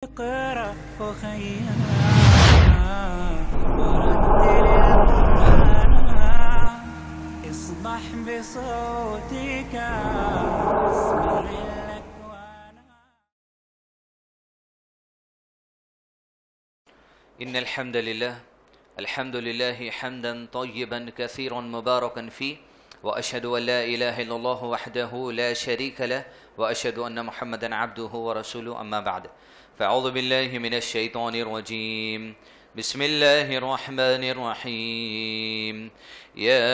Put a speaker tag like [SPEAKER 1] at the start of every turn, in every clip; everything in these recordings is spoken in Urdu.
[SPEAKER 1] اقرأ وخيّا ورتل القرآن اصبح بصوتك اسمع الأكوان.
[SPEAKER 2] إن الحمد لله حمدا طيبا كثيرا مباركا فيه، وأشهد أن لا إله إلا الله وحده لا شريك له، وأشهد أن محمدا عبده ورسوله. أما بعد، فأعوذ بالله من الشيطان الرجيم. بسم الله الرحمن الرحيم. يا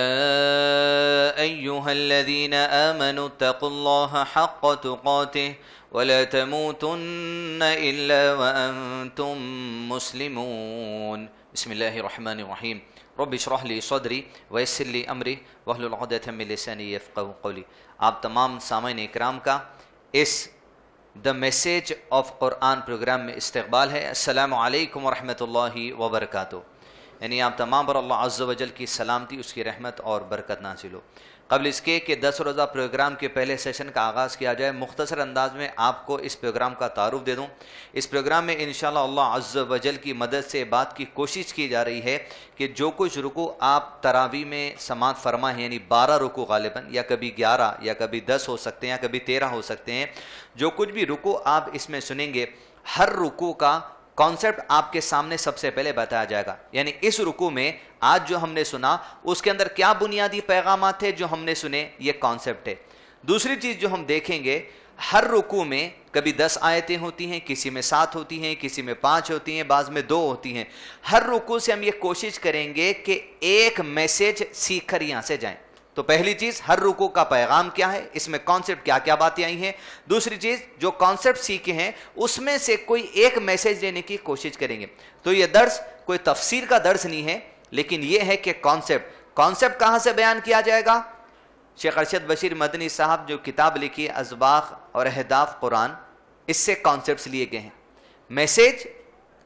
[SPEAKER 2] أيها الذين آمنوا اتقوا الله حق تقاته ولا تموتن إلا وأنتم مسلمون. بسم الله الرحمن الرحيم. رب اشرح لي صدری ویسر لی امری واحلل عقدۃ من لسانی یفقہوا قولی. آپ تمام سامعین اکرام کا اس the message of Quran program میں استقبال ہے. السلام علیکم ورحمۃ اللہ وبرکاتہ. یعنی آپ تمام پر اللہ عز و جل کی سلامتی، اس کی رحمت اور برکت نازل ہو. قبل اس کے کہ 10 روزہ پروگرام کے پہلے سیشن کا آغاز کیا جائے، مختصر انداز میں آپ کو اس پروگرام کا تعارف دے دوں. اس پروگرام میں انشاءاللہ اللہ عز و جل کی مدد سے بات کی کوشش کی جا رہی ہے کہ جو کچھ رکوع آپ تراویح میں سماعت فرما ہے، یعنی 12 رکوع غالباً، یا کبھی 11 یا کبھی 10 ہو سکتے ہیں، یا کبھی 13 ہو سکتے ہیں، جو کچھ بھی رکوع آپ اس میں سنیں گے، ہر رکوع کا کانسیپٹ آپ کے سامنے سب سے پہلے بتایا جائے گا. یعنی اس رکوع میں آج جو ہم نے سنا اس کے اندر کیا بنیادی پیغامات تھے جو ہم نے سنے، یہ کانسیپٹ ہے. دوسری چیز جو ہم دیکھیں گے، ہر رکوع میں کبھی 10 آیتیں ہوتی ہیں، کسی میں 7 ہوتی ہیں، کسی میں 5 ہوتی ہیں، بعض میں 2 ہوتی ہیں. ہر رکوع سے ہم یہ کوشش کریں گے کہ ایک میسیج سیکھ کر یہاں سے جائیں. تو پہلی چیز، ہر رکوع کا پیغام کیا ہے، اس میں کانسیپٹ کیا کیا باتیں آئی ہیں. دوسری چیز، جو کانسیپٹ سیکھے ہیں اس میں سے کوئی ایک میسیج لینے کی کوشش کریں گے. تو یہ درس کوئی تفسیر کا درس نہیں ہے، لیکن یہ ہے کہ کانسیپٹ کہاں سے بیان کیا جائے گا. شیخ ارشد بشیر مدنی صاحب جو کتاب لکھی اذباح اور اہداف قرآن، اس سے کانسیپٹس لیے گئے ہیں. میسیج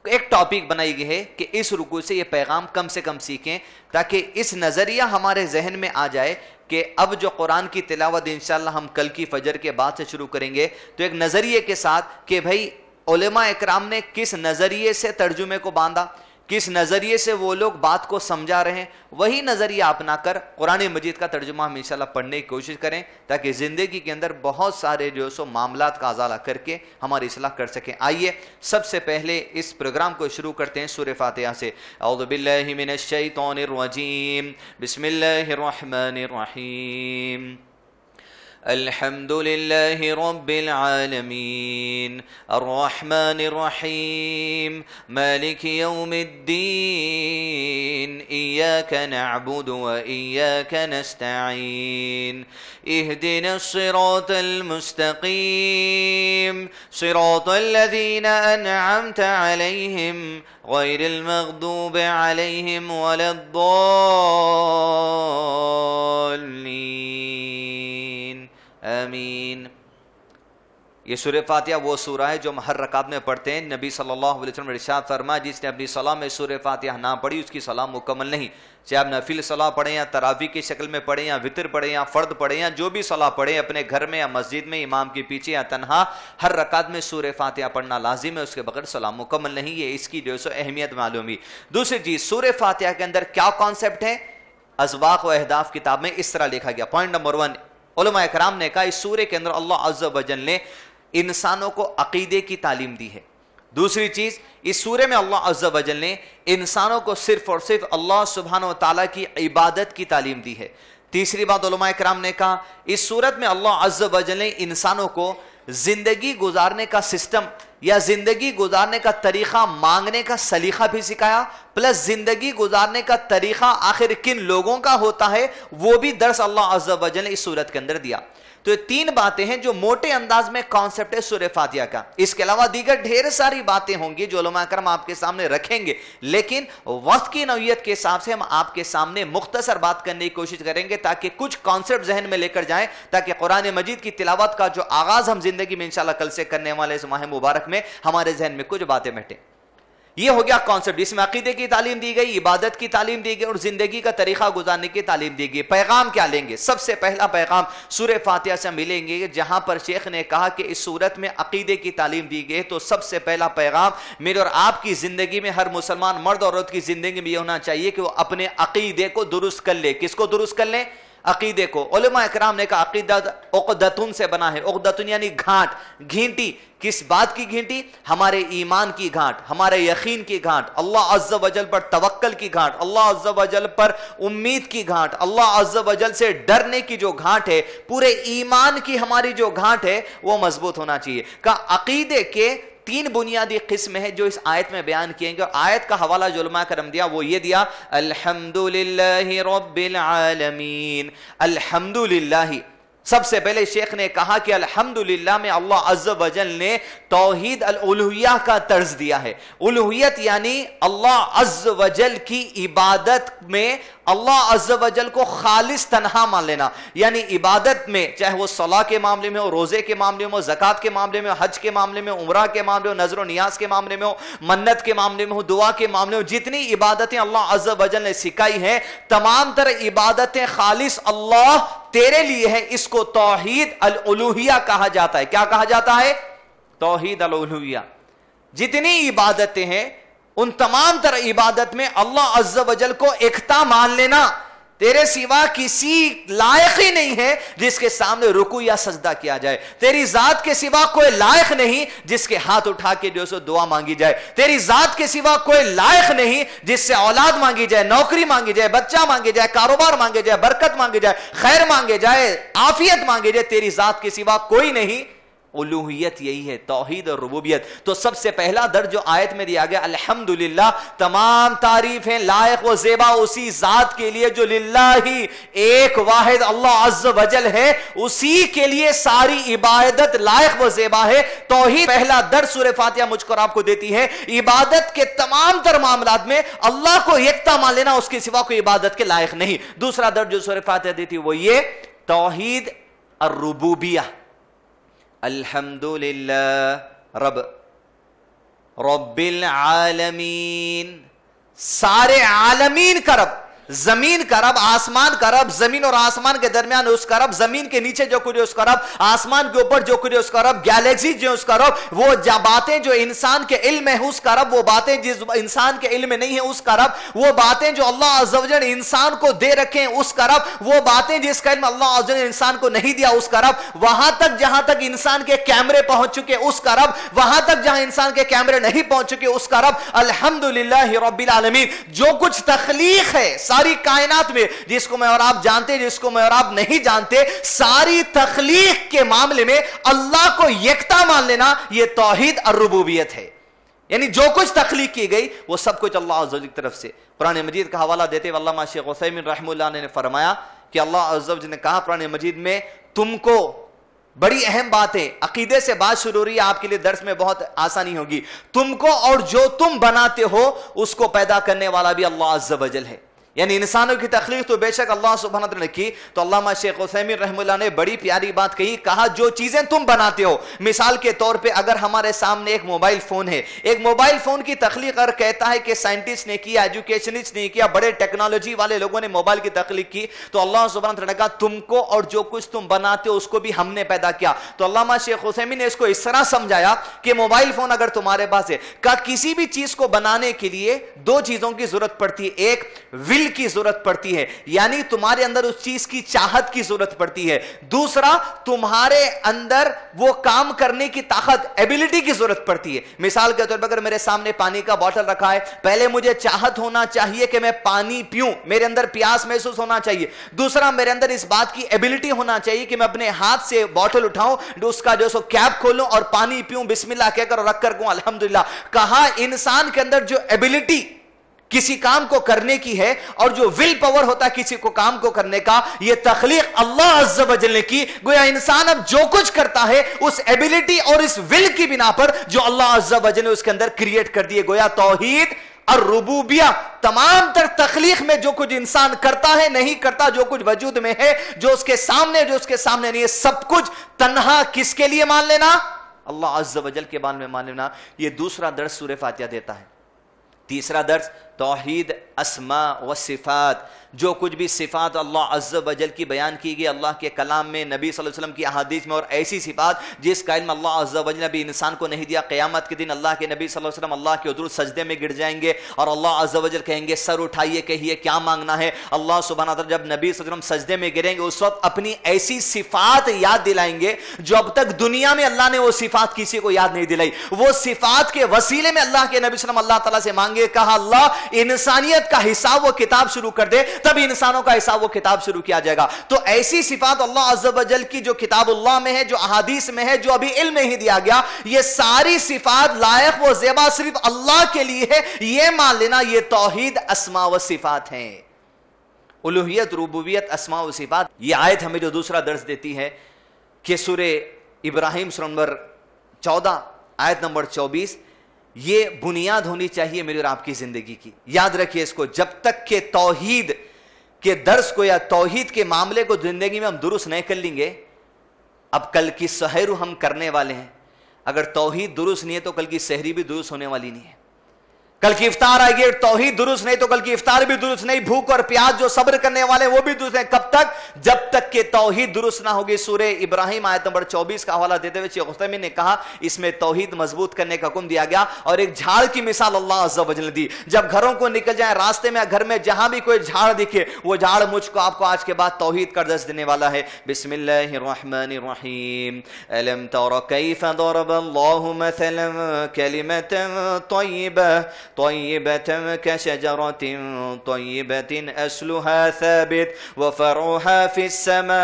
[SPEAKER 2] ایک ٹاپک بنائی گئی ہے کہ اس رکوع سے یہ پیغام کم سے کم سیکھیں، تاکہ اس نظریہ ہمارے ذہن میں آ جائے کہ اب جو قرآن کی تلاوت انشاءاللہ ہم کل کی فجر کے بعد سے شروع کریں گے، تو ایک نظریے کے ساتھ کہ بھائی علماء اکرام نے کس نظریے سے ترجمے کو باندھا، کس نظریے سے وہ لوگ بات کو سمجھا رہے ہیں، وہی نظریہ اپنا کر قرآن مجید کا ترجمہ ہم انشاءاللہ پڑھنے کی کوشش کریں، تاکہ زندگی کے اندر بہت سارے جو سو معاملات کا ازالہ کر کے ہماری اصلاح کر سکیں. آئیے سب سے پہلے اس پروگرام کو شروع کرتے ہیں سورہ فاتحہ سے. اعوذ باللہ من الشیطان الرجیم. بسم اللہ الرحمن الرحیم. الحمد لله رب العالمين الرحمن الرحيم مالك يوم الدين إياك نعبد وإياك نستعين اهدنا الصراط المستقيم صراط الذين أنعمت عليهم غير المغضوب عليهم ولا الضالين آمین. یہ سورہ فاتحہ وہ سورہ ہے جو ہم ہر رکعت میں پڑھتے ہیں. نبی صلی اللہ علیہ وسلم نے ارشاد فرمایا، جس نے اپنی صلاح میں سورہ فاتحہ نہ پڑھی اس کی صلاح مکمل نہیں. چاہے آپ نفل صلاح پڑھیں یا تراویح کی شکل میں پڑھیں یا وتر پڑھیں یا فرد پڑھیں یا جو بھی صلاح پڑھیں، اپنے گھر میں یا مسجد میں امام کے پیچھے یا تنہا، ہر رکعت میں سورہ فاتحہ پڑھنا لازم ہے، اس کے بغیر صلاح مکمل نہیں. یہ اس کی جو سو اہمیت معلوم ہوئی. دوسری چیز، سورہ فاتحہ کے اندر کیا کانسیپٹ ہے. اذباح و اہداف کتاب میں اس طرح لکھا گیا. پوائنٹ نمبر 1، علماء اکرام نے کہا اس سورے کے اندر اللہ عز و جل نے انسانوں کو عقیدے کی تعلیم دی ہے. دوسری چیز، اس سورے میں اللہ عز و جل نے انسانوں کو صرف اور صرف اللہ سبحانہ و تعالیٰ کی عبادت کی تعلیم دی ہے. تیسری بات علماء اکرام نے کہا اس سورت میں اللہ عز و جل نے انسانوں کو زندگی گزارنے کا سسٹم یا زندگی گزارنے کا طریقہ، مانگنے کا سلیقہ بھی سکھایا، پلس زندگی گزارنے کا طریقہ آخر کن لوگوں کا ہوتا ہے وہ بھی درس اللہ عز و جل نے اس سورت کے اندر دیا. تو یہ 3 باتیں ہیں جو موٹے انداز میں کانسیپٹ ہے سورہ فاتحہ کا. اس کے علاوہ دیگر ڈھیر ساری باتیں ہوں گی جو علماء کرام آپ کے سامنے رکھیں گے، لیکن وقت کی نوعیت کے حساب سے ہم آپ کے سامنے مختصر بات کرنے کی کوشش کریں گے، تاکہ کچھ کانسیپٹ ذہن میں لے کر جائیں، تاکہ قرآن مجید کی تلاوت کا جو آغاز ہم زندگی میں انشاءاللہ کل سے کرنے والے اس ماہ مبارک میں ہمارے ذہن میں کچھ باتیں بیٹھیں. یہ ہو گیا کانسیپٹ، اس میں عقیدے کی تعلیم دی گئی، عبادت کی تعلیم دی گئی اور زندگی کا طریقہ گزارنے کی تعلیم دی گئی۔ پیغام کیا لیں گے؟ سب سے پہلا پیغام سورہ فاتحہ سے ملیں گے، جہاں پر شیخ نے کہا کہ اس صورت میں عقیدے کی تعلیم دی گئی، تو سب سے پہلا پیغام میرے اور آپ کی زندگی میں، ہر مسلمان مرد اور عورت کی زندگی میں یہ ہونا چاہیے کہ وہ اپنے عقیدے کو درست کر لے۔ کس کو درست کر لیں؟ عقیدے کو۔ علماء اکرام نے کہا عقیدہ عقدتن سے بنا ہے، عقدتن یعنی گھانٹ، گھینٹی۔ کس بات کی گھینٹی؟ ہمارے ایمان کی گھانٹ، ہمارے یقین کی گھانٹ، اللہ عز و جل پر توکل کی گھانٹ، اللہ عز و جل پر امید کی گھانٹ، اللہ عز و جل سے ڈرنے کی جو گھانٹ ہے، پورے ایمان کی ہماری جو گھانٹ ہے وہ مضبوط ہونا چاہیے۔ کہا عقیدے کے 3 بنیادی قسم ہے جو اس آیت میں بیان کیے گے، اور آیت کا حوالہ جو علماء کرم دیا وہ یہ دیا، الحمدللہ رب العالمین۔ الحمدللہ، سب سے پہلے شیخ نے کہا کہ الحمدللہ میں اللہ عز و جل نے توحید الالوہیہ کا طرز دیا ہے۔ الوہیت یعنی اللہ عز و جل کی عبادت میں اللہ عز و جل کو خالص تنہا مان لینا، یعنی عبادت میں چاہے وہ صلاح کے معاملے میں ہو، روزے کے معاملے میں ہو، زکوٰۃ کے معاملے میں ہو، حج کے معاملے میں ہو، عمرہ کے معاملے میں ہو، نذر و نیاز کے معاملے میں ہو، منت کے معاملے میں ہو، دعا کے معاملے میں ہو، جتنی عبادتیں اللہ عز و جل نے سکھائی ہیں تمام تر عبادتیں خالص اللہ تیرے لیے ہے، اس کو توحید الالوہیہ کہا جاتا ہے۔ کیا کہا جاتا ہے؟ توحید الالوہیہ۔ جتنی عبادتیں ہیں ان تمام تر عبادت میں اللہ عز و جل کو ایکتا مان لینا، تیرے سوا کسی لائق ہی نہیں ہے جس کے سامنے رکوع یا سجدہ کیا جائے، تیری ذات کے سوا کوئی لائق نہیں جس کے ہاتھ اٹھا کے جو سو دعا مانگی جائے، تیری ذات کے سوا کوئی لائق نہیں جس سے اولاد مانگی جائے، نوکری مانگی جائے، بچہ مانگی جائے، کاروبار مانگے جائے، برکت مانگی جائے، خیر مانگے جائے، عافیت مانگی جائے، تیری ذات کے سوا کوئی نہیں۔ الوہیت یہی ہے، توحید اور ربوبیت۔ تو سب سے پہلا درج جو آیت میں دیا گیا الحمدللہ، تمام تعریفیں لائق و زیبا اسی ذات کے لیے جو للہ ہی ایک واحد اللہ عز و جل ہے، اسی کے لیے ساری عبادت لائق و زیبا ہے۔ توحید پہلا درج سورہ فاتحہ مجھ کو اور آپ کو دیتی ہے، عبادت کے تمام تر معاملات میں اللہ کو یکتا مان لینا، اس کے سوا کوئی عبادت کے لائق نہیں۔ دوسرا درج جو سورہ فاتحہ دیتی ہے وہ یہ توحید الربوبیہ، الحمدللہ رب العالمین، سارے عالمین کا رب، زمین کا رب، آسمان کا رب، زمین اور آسمان کے درمیان اس کا رب، زمین کے نیچے جو کچھ ہے اس کا رب، آسمان کے اوپر جو کچھ ہے اس کا رب، گیلیکسی جو اس کا رب، وہ باتیں جو انسان کے علم ہے اس کا رب، وہ باتیں جس انسان کے علم میں نہیں ہے اس کا رب، وہ باتیں جو اللہ عز و جل انسان کو دے رکھے ہیں اس کا رب، وہ باتیں جس کا علم اللہ عز و جل انسان کو نہیں دیا اس کا رب، وہاں تک جہاں تک انسان کے کیمرے پہنچ چکے اس کا رب، وہاں تک جہاں انسان کے کیمرے نہیں پہنچ چکے اس کا رب۔ الحمدللہ رب العالمین، جو کچھ تخلیق ہے ساری کائنات میں، جس کو میں اور آپ جانتے جس کو میں اور آپ نہیں جانتے، ساری تخلیق کے معاملے میں اللہ کو یکتا مان لینا، یہ توحید الربوبیت ہے۔ یعنی جو کچھ تخلیق کی گئی وہ سب کچھ اللہ عز و جل کی طرف سے۔ قرآن مجید کا حوالہ دیتے ہوئے علامہ شیخ عثیمین رحمہ اللہ نے فرمایا کہ اللہ عز و جل نے کہا قرآن مجید میں، تم کو بڑی اہم بات ہے، عقیدے سے بات شروع رہی ہے، آپ کے لیے درس میں بہت آسانی ہوگی، تم کو اور جو تم بناتے ہو اس کو پیدا کرنے والا بھی اللہ عز و جل ہے۔ یعنی انسانوں کی تخلیق تو بے شک اللہ سبحانہ وتعالی نے کی، تو علامہ شیخ عثیمین رحمہ اللہ نے بڑی پیاری بات کہی، کہا جو چیزیں تم بناتے ہو، مثال کے طور پہ اگر ہمارے سامنے ایک موبائل فون ہے، ایک موبائل فون کی تخلیق اگر کہتا ہے کہ سائنٹسٹ نے کیا، ایجوکیشنسٹ نے کیا، بڑے ٹیکنالوجی والے لوگوں نے موبائل کی تخلیق کی، تو اللہ سبحانہ وتعالی نے کہا تم کو اور جو کچھ تم بناتے ہو اس کو بھی ہم نے پیدا کیا۔ تو علامہ شیخ عثیمین نے اس کو اس طرح سمجھایا کہ موبائل فون اگر تمہارے پاس ہے، کہا کسی بھی چیز کو بنانے کے لیے 2 چیزوں کی ضرورت پڑتی ہے، ایک ول کی ضرورت پڑتی ہے، یعنی تمہارے اندر اس چیز کی چاہت کی ضرورت پڑتی ہے، دوسرا تمہارے اندر وہ کام کرنے کی طاقت، ایبیلٹی کی ضرورت پڑتی ہے۔ مثال کے طور پر اگر میرے سامنے پانی کا بوتل رکھا ہے، پہلے مجھے چاہت ہونا چاہیے کہ میں پانی پیوں، میرے اندر پیاس محسوس ہونا چاہیے، دوسرا میرے اندر اس بات کی ایبیلٹی ہونا چاہیے کہ میں اپنے ہاتھ سے بوتل اٹھاؤں، اس کا جو سو کیپ کھولوں اور پانی پیوں، بسم اللہ کہہ کر رکھ کر کہوں الحمدللہ۔ کہا انسان کے اندر جو ایبیلٹی کسی کام کو کرنے کی ہے اور جو ول پاور ہوتا ہے کسی کو کام کو کرنے کا، یہ تخلیق اللہ عز و جل نے کی۔ گویا انسان اب جو کچھ کرتا ہے اس ایبیلٹی اور اس ول کی بنا پر جو اللہ عز و جل نے اس کے اندر کریٹ کر دیے۔ گویا توحید الربوبیہ، تمام تر تخلیق میں جو کچھ انسان کرتا ہے نہیں کرتا، جو کچھ وجود میں ہے، جو اس کے سامنے جو اس کے سامنے نہیں ہے، سب کچھ تنہا کس کے لیے مان لینا؟ اللہ عز و جل کے بارے میں مان لینا۔ یہ دوسرا درس سورہ فاتحہ دیتا ہے۔ تیسرا درس توحید اسماء و صفات، جو کچھ بھی صفات اللہ عز و جل کی بیان کی گئی اللہ کے کلام میں، نبی صلی اللہ علیہ وسلم کی احادیث میں، اور ایسی صفات جس کا علم اللہ عز و جل نے بھی انسان کو نہیں دیا، قیامت کے دن اللہ کے نبی صلی اللہ علیہ وسلم اللہ کے حضور سجدے میں گر جائیں گے اور اللہ عز و جل کہیں گے سر اٹھائیے کہیے کیا مانگنا ہے۔ اللہ سبحانہ وتعالی جب نبی صلی اللہ علیہ وسلم سجدے میں گریں گے اس وقت اپنی ایسی صفات یاد دلائیں گے جو اب تک دنیا میں اللہ نے وہ صفات کسی کو یاد نہیں دلائی، وہ صفات کے وسیلے میں اللہ کے نبی صلی اللہ علیہ وسلم اللہ تعالیٰ سے مانگے، کہا اللہ انسانیت کا حساب و کتاب شروع کر دے، تب انسانوں کا حساب و کتاب شروع کیا جائے گا۔ تو ایسی صفات اللہ عز و جل کی جو کتاب اللہ میں ہے، جو احادیث میں ہے، جو ابھی علم نہیں دیا گیا، یہ ساری صفات لائق و زیبا صرف اللہ کے لیے ہے، یہ مان لینا یہ توحید اسماء و صفات ہیں۔ الوہیت، ربوبیت، اسماء و صفات۔ یہ آیت ہمیں جو دوسرا درس دیتی ہے کہ سورہ ابراہیم سورہ نمبر 14 آیت نمبر 24، یہ بنیاد ہونی چاہیے میری اور آپ کی زندگی کی۔ یاد رکھیے اس کو، جب تک کہ توحید کے درس کو یا توحید کے معاملے کو زندگی میں ہم درست نہیں کر لیں گے، اب کل کی سحر ہم کرنے والے ہیں، اگر توحید درست نہیں ہے تو کل کی سحری بھی درست ہونے والی نہیں ہے، کل کی افطار آئے گی توحید درست نہیں تو کل کی افطار بھی درست نہیں، بھوک اور پیاس جو صبر کرنے والے وہ بھی درست نہیں، کب تک؟ جب تک کہ توحید درست نہ ہوگی۔ سورہ ابراہیم آیت نمبر 24 کا حوالہ دیتے ہوئے شیخ عثیمین نے کہا اس میں توحید مضبوط کرنے کا حکم دیا گیا، اور ایک جھاڑ کی مثال اللہ عز و جل نے دی، جب گھروں کو نکل جائیں راستے میں گھر میں جہاں بھی کوئی جھاڑ دکھے وہ جھاڑ مجھ کو آپ کو آج کے بعد توحید کا درس دینے والا ہے۔ بسم اللہ الرحمن الرحیم، الم تر کیف ضرب اللہ مثلا کلمۃ طیبہ طیبة كشجرة طیبة أصلها ثابت وفرعها في السماء۔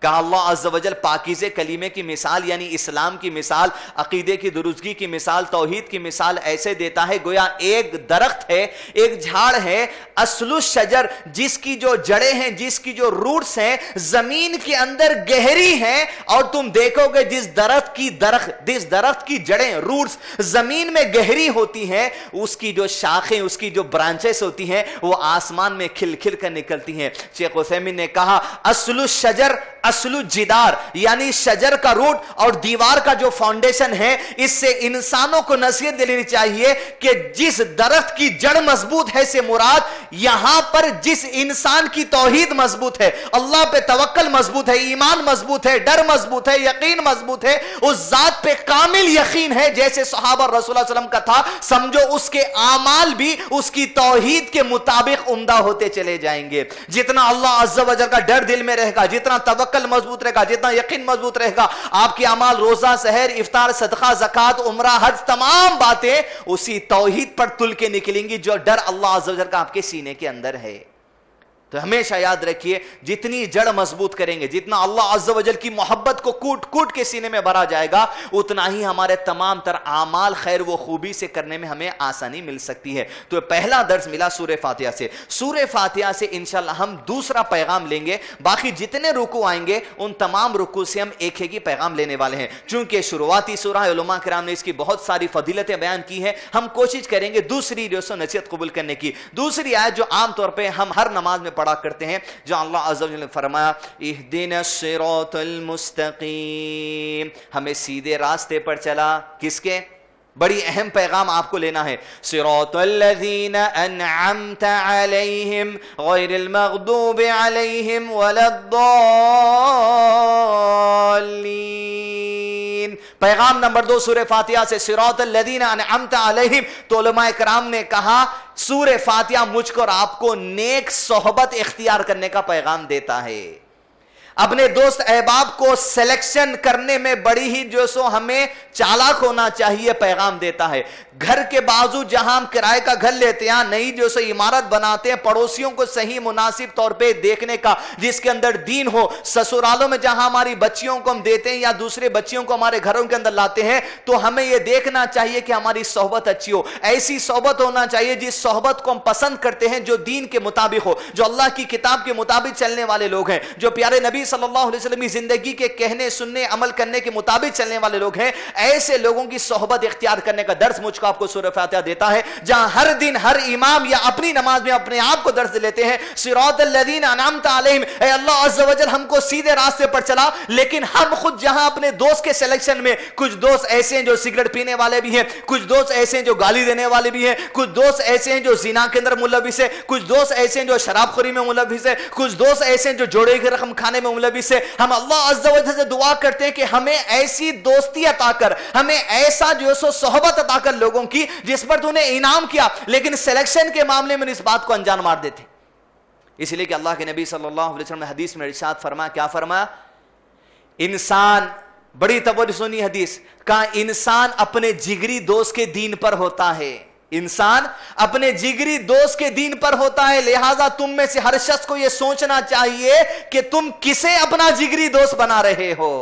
[SPEAKER 2] کہا اللہ عز و جل پاکیزے کلیمے کی مثال یعنی اسلام کی مثال، عقیدے کی درستگی کی مثال، توحید کی مثال ایسے دیتا ہے گویا ایک درخت ہے، ایک جھاڑ ہے، اصل الشجر، جس کی جو جڑیں ہیں، جس کی جو روٹس ہیں زمین کے اندر گہری ہیں، اور تم دیکھو گے جس درخت کی جڑیں روٹس زمین میں گہری ہوتی ہیں، اس کی جو شاخیں، اس کی جو برانچز ہوتی ہیں وہ آسمان میں کھل کھل کر نکلتی ہیں۔ شیخ عثیمین نے کہا اصل الشجر اصل الجدار، یعنی شجر کا روٹ اور دیوار کا جو فاؤنڈیشن ہے، اس سے انسانوں کو نصیحت دینی چاہیے کہ جس درخت کی جڑ مضبوط ہے سے مراد یہاں پر جس انسان کی توحید مضبوط ہے، اللہ پہ توکل مضبوط ہے، ایمان مضبوط ہے، ڈر مضبوط ہے، یقین مضبوط ہے، اس ذات پہ کامل یقین ہے جیسے صحابہ رسول اللہ صلی اللہ علیہ وسلم کا تھا، سمجھو اس کے اعمال بھی اس کی توحید کے مطابق عمدہ ہوتے چلے جائیں گے۔ جتنا اللہ عز و جل کا ڈر دل میں رہے گا، جتنا توکل مضبوط رہے گا، جتنا یقین مضبوط رہے گا، آپ کے اعمال روزہ، سحر، افطار، صدقہ، زکوٰۃ، عمرہ، حج، تمام باتیں اسی توحید پر تل کے نکلیں گی جو ڈر اللہ عز و جل کا آپ کے سینے کے اندر ہے۔ تو ہمیشہ یاد رکھیے جتنی جڑ مضبوط کریں گے، جتنا اللہ عز و جل کی محبت کو کوٹ کوٹ کے سینے میں بھرا جائے گا، اتنا ہی ہمارے تمام تر اعمال خیر و خوبی سے کرنے میں ہمیں آسانی مل سکتی ہے۔ تو پہلا درس ملا سورہ فاتحہ سے۔ سورہ فاتحہ سے انشاءاللہ ہم دوسرا پیغام لیں گے، باقی جتنے رکوع آئیں گے ان تمام رکوع سے ہم ایک ایک ہی پیغام لینے والے ہیں، چونکہ شروعاتی سورہ علماء کرام نے اس کی بہت ساری فضیلتیں بیان کی ہیں، ہم کوشش کریں گے دوسری جو سو نصیحت قبول کرنے کی۔ دوسری آیت جو عام طور پہ ہم ہر نماز میں پڑھا کرتے ہیں، جو اللہ عز و جل نے فرمایا اہدنا الصراط المستقیم، ہمیں سیدھے راستے پر چلا، کس کے؟ بڑی اہم پیغام آپ کو لینا ہے، صراط الذین انعمت علیہم غیر المغضوب علیہم ولا الضالین۔ پیغام نمبر 2 سورہ فاتحہ سے، صراط الذین انعمت علیہم۔ تو علماء کرام نے کہا سورہ فاتحہ مجھ کو اور آپ کو نیک صحبت اختیار کرنے کا پیغام دیتا ہے، اپنے دوست احباب کو سلیکشن کرنے میں بڑی ہی جو سو ہمیں چالاک ہونا چاہیے پیغام دیتا ہے۔ گھر کے بازو جہاں ہم کرائے کا گھر لیتے ہیں، نئی جو سو عمارت بناتے ہیں، پڑوسیوں کو صحیح مناسب طور پہ دیکھنے کا جس کے اندر دین ہو، سسرالوں میں جہاں ہماری بچیوں کو ہم دیتے ہیں یا دوسرے بچیوں کو ہمارے گھروں کے اندر لاتے ہیں، تو ہمیں یہ دیکھنا چاہیے کہ ہماری صحبت اچھی ہو، ایسی صحبت ہونا چاہیے جس صحبت کو ہم پسند کرتے ہیں جو دین کے مطابق ہو، جو اللہ کی کتاب کے مطابق چلنے والے لوگ ہیں، جو پیارے نبی صلی اللہ علیہ وسلم کی زندگی کے کہنے سننے عمل کرنے کے مطابق چلنے والے لوگ ہیں، ایسے لوگوں کی صحبت اختیار کرنے کا درس مجھ کو آپ کو سورہ فاتحہ دیتا ہے، جہاں ہر دن ہر امام یا اپنی نماز میں اپنے آپ کو درس لیتے ہیں، صراط الذین انعمت علیہم، اے اللہ عز و جل ہم کو سیدھے راستے پر چلا، لیکن ہم خود جہاں اپنے دوست کے سلیکشن میں کچھ دوست ایسے ہیں جو سگریٹ پینے والے بھی ہیں، کچھ دوست ایسے ہیں جو گالی دینے والے بھی ہیں، کچھ دوست ایسے ہیں جو زنا کے اندر ملوث ہیں، کچھ دوست ایسے ہیں جو شراب خوری میں ملوث ہیں، کچھ دوست ایسے ہیں جو جوڑے کی رقم کھانے میں ملوث ہیں، ہم اللہ عز و جل سے دعا کرتے ہیں کہ ہمیں ایسی دوستی عطا کر، ہمیں ایسا جو سو صحبت عطا کر لوگوں کی جس پر تو نے انعام کیا، لیکن سلیکشن کے معاملے میں اس بات کو انجان مار دیتے۔ اس لیے کہ اللہ کے نبی صلی اللہ علیہ وسلم نے حدیث میں ارشاد فرمایا، کیا فرمایا؟ انسان، بڑی توجہ سنی حدیث، کہا انسان اپنے جگری دوست کے دین پر ہوتا ہے، انسان اپنے جگری دوست کے دین پر ہوتا ہے، لہٰذا تم میں سے ہر شخص کو یہ سوچنا چاہیے کہ تم کسے اپنا جگری دوست بنا رہے ہو۔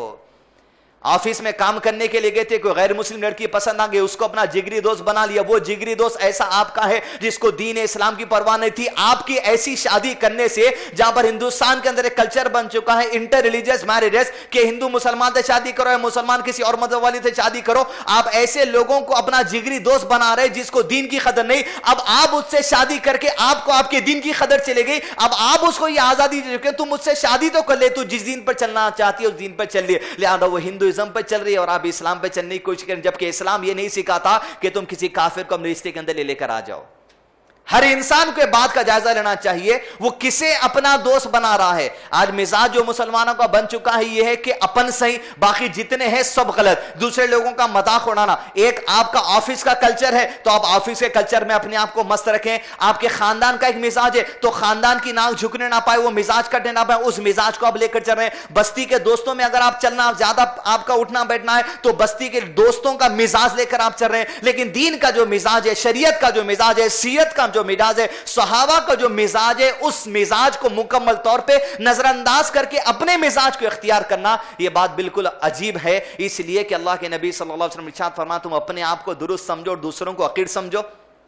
[SPEAKER 2] آفس میں کام کرنے کے لیے گئے تھے، کوئی غیر مسلم لڑکی پسند آ گئی، اس کو اپنا جگری دوست بنا لیا، وہ جگری دوست ایسا آپ کا ہے جس کو دین اسلام کی پرواہ نہیں تھی، آپ کی ایسی شادی کرنے سے، جہاں پر ہندوستان کے اندر ایک کلچر بن چکا ہے انٹر ریلیجیس میرجز کہ ہندو مسلمان سے شادی کرو یا مسلمان کسی اور مذہب والی سے شادی کرو، آپ ایسے لوگوں کو اپنا جگری دوست بنا رہے جس کو دین کی قدر نہیں، اب آپ اس سے شادی کر کے آپ کو آپ کے دین کی قدر چلے گئی، اب آپ اس کو یہ آزادی دے چکے، تم مجھ سے شادی تو کر لے، تو جس دین پر چلنا چاہتی ہے اس دین پر چل لیے، لہذا وہ ہندو پہ چل رہی ہے اور آپ اسلام پہ چلنے کی کوشش کریں، جبکہ اسلام یہ نہیں سکھاتا کہ تم کسی کافر کو اپنے رشتے کے اندر لے کر آ جاؤ۔ ہر انسان کو بات کا جائزہ لینا چاہیے وہ کسے اپنا دوست بنا رہا ہے۔ آج مزاج جو مسلمانوں کا بن چکا ہے یہ ہے کہ اپن صحیح، باقی جتنے ہیں سب غلط، دوسرے لوگوں کا مذاق اڑانا۔ ایک آپ کا آفس کا کلچر ہے تو آپ آفس کے کلچر میں اپنے آپ کو مست رکھیں، آپ کے خاندان کا ایک مزاج ہے تو خاندان کی ناک جھکنے نہ پائے، وہ مزاج کٹنے نہ پائے، اس مزاج کو آپ لے کر چل رہے ہیں۔ بستی کے دوستوں میں اگر آپ چلنا زیادہ آپ کا اٹھنا بیٹھنا ہے تو بستی کے دوستوں کا مزاج لے کر آپ چل رہے ہیں، لیکن دین کا جو مزاج ہے، شریعت کا جو مزاج ہے، سیرت کا جو مزاج ہے، صحابہ کا جو مزاج ہے، اس مزاج کو مکمل طور پہ نظر انداز کر کے اپنے مزاج کو اختیار کرنا، یہ بات بالکل عجیب ہے۔ اس لیے کہ اللہ کے نبی صلی اللہ علیہ وسلم ارشاد فرمایا، تم اپنے آپ کو درست سمجھو اور دوسروں کو حقیر سمجھو۔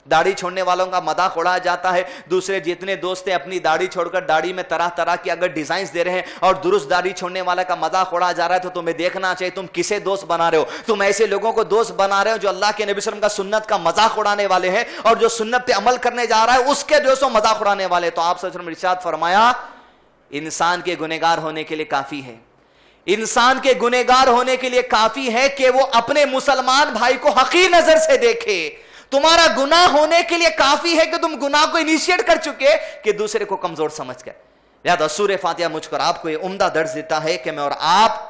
[SPEAKER 2] داڑھی چھوڑنے والوں کا مذاق اڑایا جاتا ہے، دوسرے جتنے دوست ہیں اپنی داڑھی چھوڑ کر داڑھی میں طرح طرح کی اگر ڈیزائنز دے رہے ہیں اور درست داڑھی چھوڑنے والا کا مذاق اڑایا جا رہا ہے تو تمہیں دیکھنا چاہیے تم کسے دوست بنا رہے ہو۔ تم ایسے لوگوں کو دوست بنا رہے ہو جو اللہ کے نبی صلی اللہ علیہ وسلم کا سنت کا مذاق اڑانے والے ہیں، اور جو سنت پہ عمل کرنے جا رہا ہے اس کے جو سو مذاق اڑانے والے۔ تو آپ صلی اللہ علیہ وسلم نے ارشاد فرمایا، انسان کے گنہگار ہونے کے لیے کافی ہے، انسان کے گنہگار ہونے کے لیے کافی ہے کہ وہ اپنے مسلمان بھائی کو حقیر نظر سے دیکھے۔ تمہارا گناہ ہونے کے لیے کافی ہے کہ تم گناہ کو انیشیٹ کر چکے کہ دوسرے کو کمزور سمجھ کر۔ لہذا سورہ فاتحہ مجھ کو اور آپ کو یہ عمدہ درس دیتا ہے کہ میں اور آپ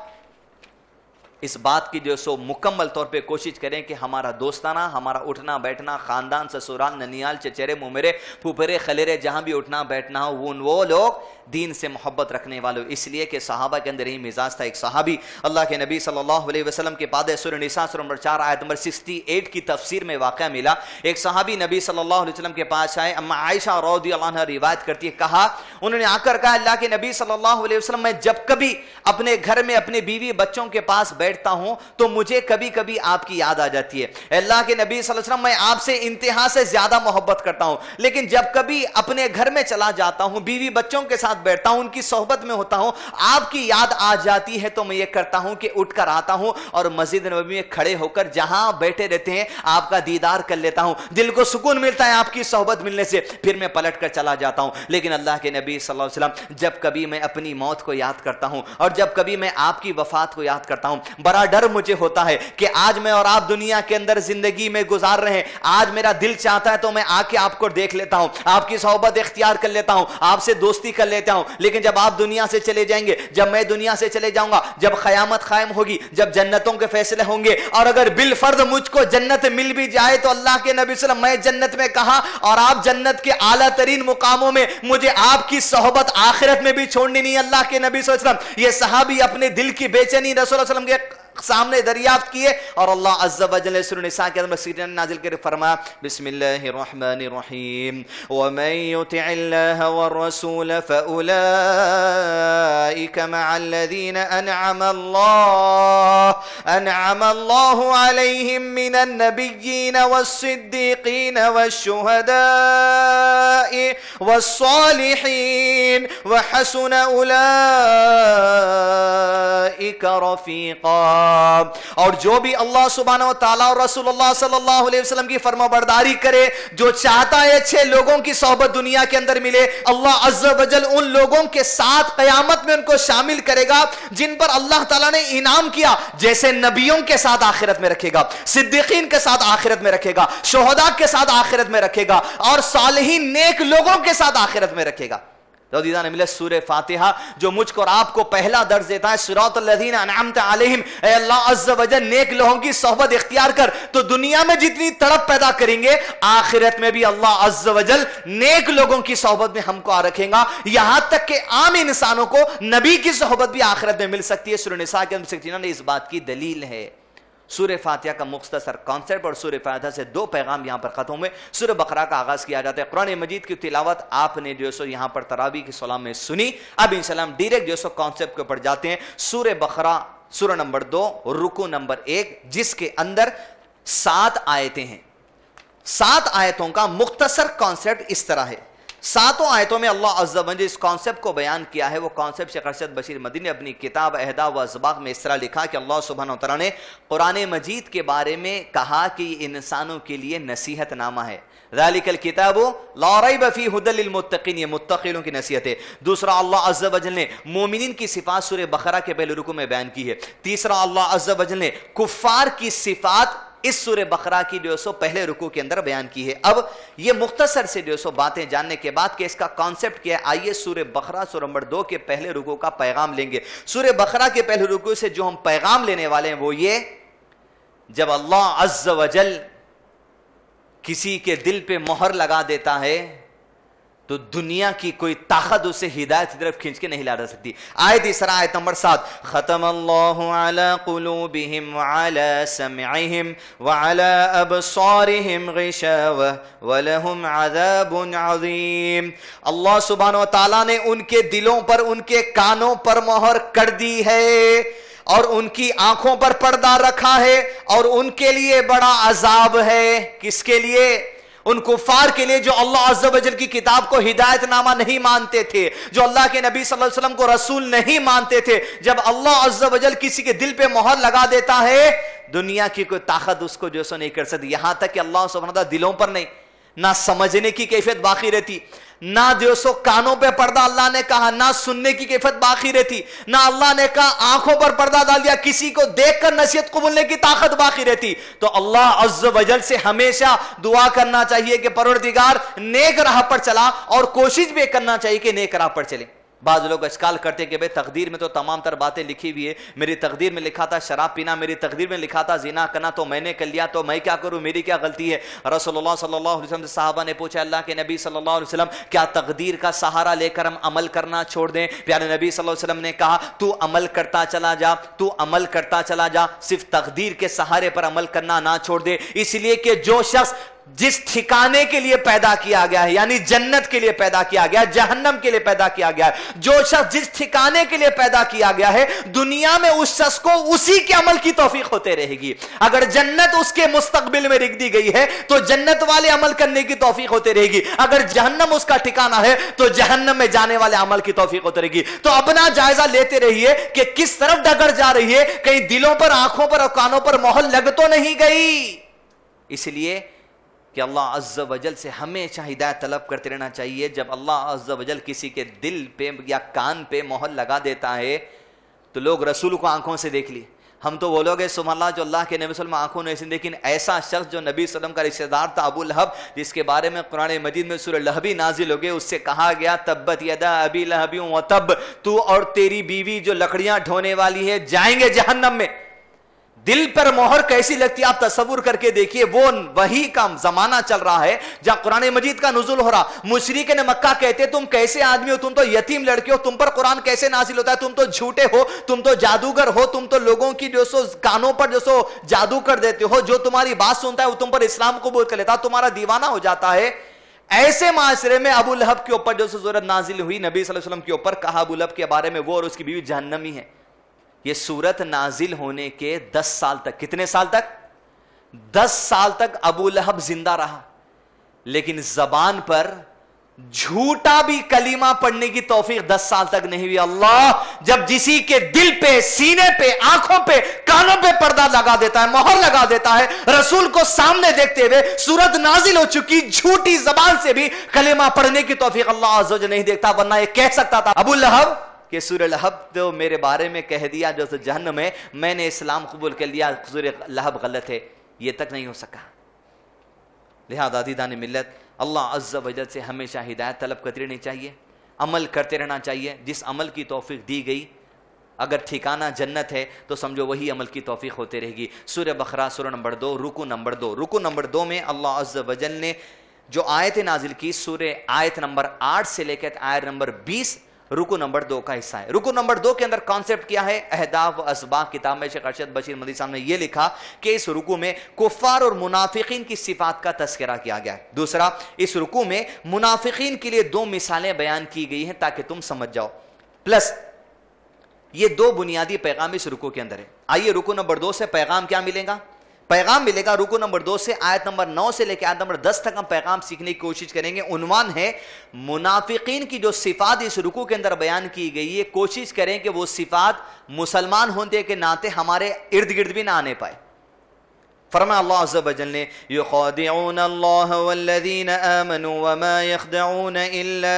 [SPEAKER 2] اس بات کی جو سو مکمل طور پہ کوشش کریں کہ ہمارا دوستانہ، ہمارا اٹھنا بیٹھنا، خاندان، سسرال، ننیال، چچیرے، ممیرے، پھوپھیرے، خلیرے، جہاں بھی اٹھنا بیٹھنا ہو، وہ لوگ دین سے محبت رکھنے والے، اس لیے کہ صحابہ کے اندر ہی مزاج تھا۔ ایک صحابی اللہ کے نبی صلی اللہ علیہ وسلم کے بعد سورہ نساء سورہ نمبر 4 آیت نمبر 68 کی تفسیر میں واقعہ ملا۔ ایک صحابی نبی صلی اللہ علیہ وسلم کے پاس آئے، اما عائشہ رضی اللہ عنہ روایت کرتی ہے، کہا انہوں نے آ کر کہا، اللہ کے نبی صلی اللہ علیہ وسلم میں جب کبھی اپنے گھر میں اپنے بیوی بچوں کے پاس بیٹھتا ہوں تو مجھے کبھی کبھی آپ کی یاد آ جاتی ہے۔ اللہ کے نبی صلی اللہ علیہ وسلم میں آپ سے انتہا سے زیادہ محبت کرتا ہوں، لیکن جب کبھی اپنے گھر میں چلا جاتا ہوں، بیوی بچوں کے ساتھ بیٹھتا ہوں، ان کی صحبت میں ہوتا ہوں، آپ کی یاد آ جاتی ہے تو میں یہ کرتا ہوں کہ اٹھ کر آتا ہوں اور مسجد نبوی میں کھڑے ہو کر جہاں بیٹھے رہتے ہیں آپ کا دیدار کر لیتا ہوں، دل کو سکون ملتا ہے آپ کی صحبت ملنے سے، پھر میں پلٹ کر چلا جاتا ہوں۔ لیکن اللہ کے نبی صلی اللہ علیہ وسلم جب کبھی میں اپنی موت کو یاد کرتا ہوں اور جب کبھی میں آپ کی وفات کو یاد کرتا ہوں، بڑا ڈر مجھے ہوتا ہے کہ آج میں اور آپ دنیا کے اندر زندگی میں گزار رہے ہیں، آج میرا دل چاہتا ہے تو میں آ کے آپ کو دیکھ لیتا ہوں، آپ کی صحبت اختیار کر لیتا ہوں، آپ سے دوستی کر لیتا ہوں، لیکن جب آپ دنیا سے چلے جائیں گے، جب میں دنیا سے چلے جاؤں گا، جب قیامت قائم ہوگی، جب جنتوں کے فیصلے ہوں گے، اور اگر بالفرض مجھ کو جنت مل بھی جائے تو اللہ کے نبی صلی اللہ علیہ وسلم میں جنت میں کہا اور آپ جنت کے اعلیٰ ترین مقاموں میں، مجھے آپ کی صحبت آخرت میں بھی چھوڑنی نہیں۔ اللہ کے نبی صلی اللہ علیہ وسلم، یہ صحابی اپنے دل کی بے چینی رسول اللہ صلی اللہ علیہ وسلم کے
[SPEAKER 3] سامنے دریافت کیے. اور اللہ عز و جل نے سورہ نساء کے اندر سیرت نازل کر فرمایا بسم اللہ الرحمن الرحیم ومن یطع اللہ والرسول فأولئک مع الذین انعم اللہ علیہم من النبیین والصدیقین والشہداء والصالحین وحسن اولئک رفیقا. اور جو بھی اللہ سبحانہ و تعالیٰ اور رسول اللہ صلی اللہ علیہ وسلم کی فرما برداری کرے, جو چاہتا ہے اچھے لوگوں کی صحبت دنیا کے اندر ملے, اللہ عز و جل ان لوگوں کے ساتھ قیامت میں ان کو شامل کرے گا جن پر اللہ تعالیٰ نے انعام کیا, جیسے نبیوں کے ساتھ آخرت میں رکھے گا, صدیقین کے ساتھ آخرت میں رکھے گا, شہداء کے ساتھ آخرت میں رکھے گا, اور صالحین نیک لوگوں کے ساتھ آخرت میں رکھے گا. عزیزان ملت, سورہ فاتحہ جو مجھ کو اور آپ کو پہلا درس دیتا ہے صراط الذین انعمت علیہم, اے اللہ عز و جل نیک لوگوں کی صحبت اختیار کر, تو دنیا میں جتنی تڑپ پیدا کریں گے آخرت میں بھی اللہ عز و جل نیک لوگوں کی صحبت میں ہم کو رکھیں گا, یہاں تک کہ عام انسانوں کو نبی کی صحبت بھی آخرت میں مل سکتی ہے. سورہ نساء کے اندر اس بات کی دلیل ہے. سورہ فاتحہ کا مختصر کانسیپٹ اور سورہ فاتحہ سے دو پیغام یہاں پر ختم ہوئے. سورہ بقرہ کا آغاز کیا جاتا ہے. قرآن مجید کی تلاوت آپ نے جو سو یہاں پر تراویح کی صلاح میں سنی. اب انشاءاللہ ہم ڈائریکٹ جو سو کانسیپٹ کے اوپر جاتے ہیں. سورہ بقرہ سورہ نمبر 2 رکوع نمبر 1 جس کے اندر 7 آیتیں ہیں. 7 آیتوں کا مختصر کانسیپٹ اس طرح ہے. 7 آیتوں میں اللہ عز و جل اس کانسیپٹ کو بیان کیا ہے. وہ کانسیپٹ شیخ ارشد بشیر مدنی نے اپنی کتاب اہدا و اسباق میں اس طرح لکھا کہ اللہ سبحانہ وتعالی نے قرآن مجید کے بارے میں کہا کہ یہ انسانوں کے لیے نصیحت نامہ ہے. ذالک الکتاب لا ریب فیہ ھدی للمتقین, یہ متقیوں کی نصیحت ہے. دوسرا اللہ عز و جل نے مومنین کی صفات سورہ بقرہ کے پہلے رکوع میں بیان کی ہے. تیسرا اللہ عز و جل نے کفار کی صفات اس سورہ بقرہ کی جو سو پہلے رکوع کے اندر بیان کی ہے. اب یہ مختصر سے جو سو باتیں جاننے کے بعد کہ اس کا کانسیپٹ کیا ہے, آئیے سورہ بقرہ سورہ نمبر 2 کے پہلے رکوع کا پیغام لیں گے. سورہ بقرہ کے پہلے رکوع سے جو ہم پیغام لینے والے ہیں وہ یہ, جب اللہ عز و جل کسی کے دل پہ مہر لگا دیتا ہے تو دنیا کی کوئی طاقت اسے ہدایت کی طرف کھینچ کے نہیں لا سکتی. آیت اسراء آیت نمبر 7 ختم اللہ علی قلوبہم وعلی سمعہم وعلی ابصارہم غشاوہ ولہم عذاب عظیم. اللہ سبحانہ وتعالیٰ نے ان کے دلوں پر, ان کے کانوں پر مہر کر دی ہے اور ان کی آنکھوں پر پردہ رکھا ہے, اور ان کے لیے بڑا عذاب ہے. کس کے لیے؟ ان کفار کے لیے جو اللہ عز و جل کی کتاب کو ہدایت نامہ نہیں مانتے تھے, جو اللہ کے نبی صلی اللہ علیہ وسلم کو رسول نہیں مانتے تھے. جب اللہ عز و جل کسی کے دل پہ مہر لگا دیتا ہے, دنیا کی کوئی طاقت اس کو جو سو نہیں کر سکتی. یہاں تک کہ اللہ سبحانہ وتعالی دلوں پر نہیں, نہ سمجھنے کی کیفیت باقی رہتی, نہ جو سو کانوں پہ پردہ اللہ نے کہا, نہ سننے کی کیفیت باقی رہتی, نہ اللہ نے کہا آنکھوں پر پردہ ڈال دیا, کسی کو دیکھ کر نصیحت قبولنے کی طاقت باقی رہتی. تو اللہ عز و جل سے ہمیشہ دعا کرنا چاہیے کہ پروردگار نیک راہ پر چلا, اور کوشش بھی کرنا چاہیے کہ نیک راہ پر چلے. بعض لوگ اشکال کرتے کہ بھئی تقدیر میں تو تمام تر باتیں لکھی ہوئی ہے, میری تقدیر میں لکھا تھا شراب پینا, میری تقدیر میں لکھا تھا زنا کرنا, تو میں نے کر لیا, تو میں کیا کروں, میری کیا غلطی ہے. رسول اللہ صلی اللہ علیہ وسلم سے صحابہ نے پوچھا, اللہ کے نبی صلی اللہ علیہ وسلم کیا تقدیر کا سہارا لے کر ہم عمل کرنا چھوڑ دیں؟ پیارے نبی صلی اللہ علیہ وسلم نے کہا تو عمل کرتا چلا جا, تو عمل کرتا چلا جا, صرف تقدیر کے سہارے پر عمل کرنا نہ چھوڑ دے. اس لیے کہ جو شخص جس ٹھکانے کے لیے پیدا کیا گیا ہے, یعنی جنت کے لیے پیدا کیا گیا ہے, جہنم کے لیے پیدا کیا گیا ہے, جو شخص جس ٹھکانے کے لیے پیدا کیا گیا ہے, دنیا میں اس شخص کو اسی کے عمل کی توفیق ہوتے رہے گی. اگر جنت اس کے مستقبل میں رکھ دی گئی ہے تو جنت والے عمل کرنے کی توفیق ہوتے رہے گی, اگر جہنم اس کا ٹھکانہ ہے تو جہنم میں جانے والے عمل کی توفیق ہوتے رہے گی. تو اپنا جائزہ لیتے رہیے کہ کس طرف ڈگر جا رہی ہے, کہیں دلوں پر, آنکھوں پر اور کانوں پر مہر لگ تو نہیں گئی. اس لیے کہ اللہ عز و جل سے ہمیشہ ہدایت طلب کرتے رہنا چاہیے. جب اللہ عز و جل کسی کے دل پہ یا کان پہ مہر لگا دیتا ہے تو لوگ رسول کو آنکھوں سے دیکھ لی, ہم تو وہ لوگ ہیں سبحان اللہ جو اللہ کے نبی صلی اللہ علیہ وسلم آنکھوں نے ایسے, لیکن ایسا شخص جو نبی صلی اللہ علیہ وسلم کا رشتہ دار تھا ابو لہب, جس کے بارے میں قرآن مجید میں سورہ لہبی نازل ہو گئے, اس سے کہا گیا تبت یدا ابی لہب وتب, تو اور تیری بیوی جو لکڑیاں ڈھونے والی ہے جائیں گے جہنم میں. دل پر مہر کیسی لگتی ہے آپ تصور کر کے دیکھیے. وہ وہی کا زمانہ چل رہا ہے جہاں قرآن مجید کا نزول ہو رہا. مشرکین مکہ کہتے تم کیسے آدمی ہو, تم تو یتیم لڑکے ہو, تم پر قرآن کیسے نازل ہوتا ہے, تم تو جھوٹے ہو, تم تو جادوگر ہو, تم تو لوگوں کی جو سو کانوں پر جو سو جادو کر دیتے ہو, جو تمہاری بات سنتا ہے وہ تم پر اسلام قبول کر لیتا, تمہارا دیوانہ ہو جاتا ہے. ایسے معاشرے میں ابو لہب کے اوپر جو سورت نازل ہوئی نبی صلی اللہ علیہ وسلم کے اوپر, کہا ابو لہب کے بارے میں وہ اور اس کی بیوی جہنمی ہے. یہ سورت نازل ہونے کے 10 سال تک, کتنے سال تک؟ 10 سال تک ابو لہب زندہ رہا, لیکن زبان پر جھوٹا بھی کلمہ پڑھنے کی توفیق 10 سال تک نہیں ہوئی. اللہ جب کسی کے دل پہ, سینے پہ, آنکھوں پہ, کانوں پہ پردہ لگا دیتا ہے, مہر لگا دیتا ہے, رسول کو سامنے دیکھتے ہوئے سورت نازل ہو چکی, جھوٹی زبان سے بھی کلمہ پڑھنے کی توفیق اللہ عز و جل نہیں دیکھتا, ورنہ یہ کہہ سکتا تھا ابو لہب کہ سورہ لہب تو میرے بارے میں کہہ دیا جو جہنم ہے, میں نے اسلام قبول کر لیا, سورہ لہب غلط ہے. یہ تک نہیں ہو سکا. لہذا عزیزان ملت, اللہ عز و جل سے ہمیشہ ہدایت طلب کرتے رہنا چاہیے, عمل کرتے رہنا چاہیے. جس عمل کی توفیق دی گئی, اگر ٹھکانہ جنت ہے تو سمجھو وہی عمل کی توفیق ہوتے رہے گی. سورہ بقرہ سورہ نمبر 2 رکو نمبر 2. رکو نمبر 2 میں اللہ عز و جل نے جو آیت نازل کی, سورہ آیت نمبر 8 سے لے کر آیت نمبر 20, رکو نمبر 2 کا حصہ ہے. رکو نمبر 2 کے اندر کانسیپٹ کیا ہے؟ اہداف و اسباق. کتاب میں شیخ ارشد بشیر مدنی صاحب نے یہ لکھا کہ اس رکو میں کفار اور منافقین کی صفات کا تذکرہ کیا گیا ہے. دوسرا, اس رکو میں منافقین کے لیے 2 مثالیں بیان کی گئی ہیں تاکہ تم سمجھ جاؤ. پلس یہ 2 بنیادی پیغام اس رکو کے اندر ہے. آئیے رکو نمبر 2 سے پیغام کیا ملے گا؟ پیغام ملے گا رکو نمبر 2 سے آیت نمبر 9 سے لے کے آیت نمبر 10 تک ہم پیغام سیکھنے کی کوشش کریں گے. عنوان ہے منافقین کی جو صفات اس رکو کے اندر بیان کی گئی ہے, کوشش کریں کہ وہ صفات مسلمان ہونے کے ناطے ہمارے ارد گرد بھی نہ آنے پائے. فرمایا اللہ عز و جل نے, یخادعون اللہ والذین آمنوا وما یخدعون الا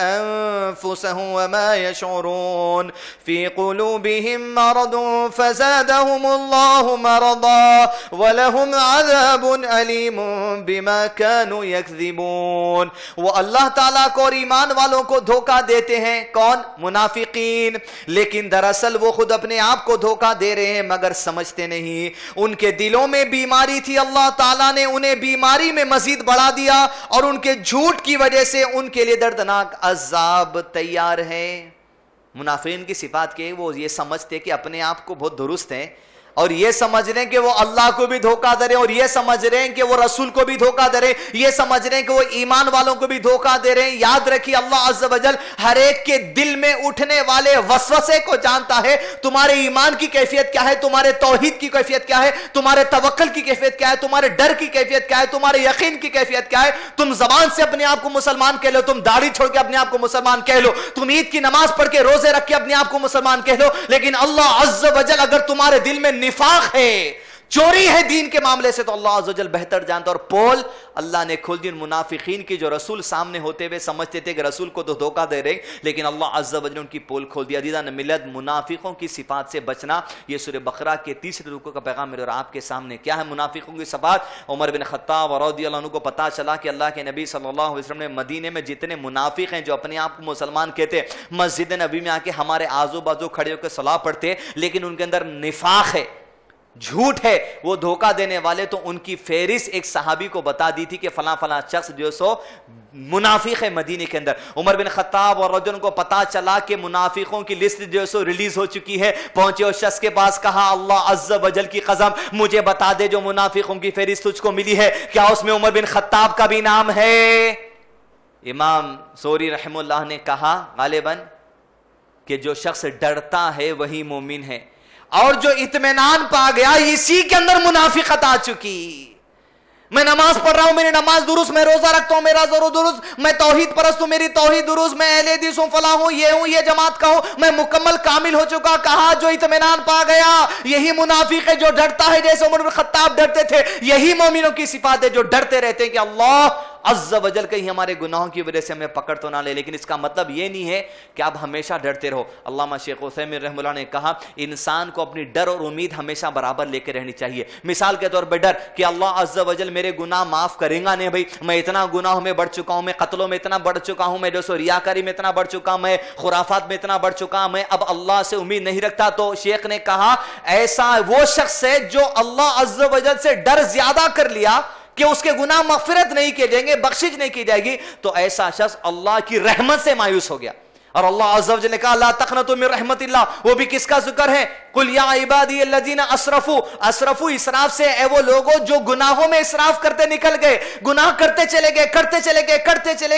[SPEAKER 3] انفسهم وما یشعرون فی قلوبهم مرض فزادهم اللہ مرضا ولہم عذاب علیم بما كانوا یکذبون. وہ اللہ تعالیٰ کو اور ایمان والوں کو دھوکہ دیتے ہیں. کون؟ منافقین. لیکن دراصل وہ خود اپنے آپ کو دھوکہ دے رہے ہیں مگر سمجھتے نہیں. ان کے دلوں میں بیماری تھی, اللہ تعالیٰ نے انہیں بیماری میں مزید بڑھا دیا اور ان کے جھوٹ کی وجہ سے ان کے لیے دردناک عذاب تیار ہے. منافقین کی صفات کے وہ یہ سمجھتے کہ اپنے آپ کو بہت درست ہیں, اور یہ سمجھ رہے ہیں کہ وہ اللہ کو بھی دھوکہ دے رہے ہیں, اور یہ سمجھ رہے ہیں کہ وہ رسول کو بھی دھوکہ دے رہے ہیں, یہ سمجھ رہے ہیں کہ وہ ایمان والوں کو بھی دھوکہ دے رہے ہیں. یاد رکھیے اللہ عز و جل ہر ایک کے دل میں اٹھنے والے وسوسے کو جانتا ہے. تمہارے ایمان کی کیفیت کیا ہے, تمہارے توحید کی کیفیت کیا ہے, تمہارے توکل کی کیفیت کیا ہے, تمہارے ڈر کی کیفیت کیا ہے, تمہارے یقین کی کیفیت کیا ہے. تم زبان سے اپنے آپ کو مسلمان کہہ لو, تم داڑھی چھوڑ کے اپنے آپ کو مسلمان کہہ لو, تم عید کی نماز پڑھ کے روزے رکھ کے اپنے آپ کو مسلمان کہہ لو, لیکن اللہ عز و جل اگر تمہارے دل میں نفاق ہے, چوری ہے دین کے معاملے سے, تو اللہ عز و جل بہتر جانتا. اور پول اللہ نے کھول دی ان منافقین کی جو رسول سامنے ہوتے ہوئے سمجھتے تھے کہ رسول کو تو دھوکہ دے رہے, لیکن اللہ عز و جل نے ان کی پول کھول دیا. عزیزان ملت, منافقوں کی صفات سے بچنا, یہ سورہ بقرہ کے 3 رکوع کا پیغام میرے اور آپ کے سامنے. کیا ہے منافقوں کی صفات؟ عمر بن خطاب رضی اللہ عنہ کو پتا چلا کہ اللہ کے نبی صلی اللہ علیہ وسلم نے مدینے میں جتنے منافق ہیں جو اپنے آپ کو مسلمان کہتے, مسجد نبی میں آ کے ہمارے آزو بازو کھڑے ہو کے صلاح پڑھتے, لیکن ان کے اندر نفاق ہے, جھوٹ ہے, وہ دھوکہ دینے والے. تو ان کی فہرست ایک صحابی کو بتا دی تھی کہ فلاں فلاں شخص جو سو منافق ہے مدینے کے اندر. عمر بن خطاب اور رجل کو پتا چلا کہ منافقوں کی لسٹ جو سو ریلیز ہو چکی ہے, پہنچے اس شخص کے پاس, کہا اللہ عز و جل کی قسم مجھے بتا دے جو منافقوں کی فہرست تجھ کو ملی ہے, کیا اس میں عمر بن خطاب کا بھی نام ہے؟ امام سوری رحم اللہ نے کہا غالباً کہ جو شخص ڈرتا ہے وہی مومن ہے, اور جو اطمینان پا گیا اسی کے اندر منافقت آ چکی. میں نماز پڑھ رہا ہوں, میری نماز درست, میں روزہ رکھتا ہوں, میرا ضرور درست, میں توحید پرست ہوں, میری توحید درست, میں اہل حدیث ہوں, فلاں ہوں, یہ جماعت کا ہوں, میں مکمل کامل ہو چکا. کہا جو اطمینان پا گیا یہی منافق ہے جو ڈرتا ہے, جیسے عمر بن خطاب ڈرتے تھے. یہی مومنوں کی صفات ہے جو ڈرتے رہتے ہیں کہ اللہ عز و جل کہیں ہمارے گناہوں کی وجہ سے ہمیں پکڑ تو نہ لے. لیکن اس کا مطلب یہ نہیں ہے کہ آپ ہمیشہ ڈرتے رہو. علامہ شیخ عثیمین رحمہ اللہ نے کہا انسان کو اپنی ڈر اور امید ہمیشہ برابر لے کے رہنی چاہیے. مثال کے طور پہ ڈر کہ اللہ عز و جل میرے گناہ معاف کرے گا نہیں. بھائی میں اتنا گناہوں میں بڑھ چکا ہوں, میں قتلوں میں اتنا بڑھ چکا ہوں, میں ریاکاری میں اتنا بڑھ چکا ہوں, میں خرافات میں اتنا بڑھ چکا ہوں, میں اب اللہ سے امید نہیں رکھتا. تو شیخ نے کہا ایسا وہ شخص ہے جو اللہ عز و جل سے ڈر زیادہ کر لیا کہ اس کے گناہ مغفرت نہیں کیے جائیں گے, بخشش نہیں کی جائے گی, تو ایسا شخص اللہ کی رحمت سے مایوس ہو گیا. اور اللہ عز و جل نے کہا لا تقنطوا من رحمت اللہ, وہ بھی کس کا ذکر ہے؟ قل یا عبادی الذین اسرفوا. اسراف سے اے وہ لوگوں جو گناہوں میں اسراف کرتے نکل گئے, گناہ کرتے چلے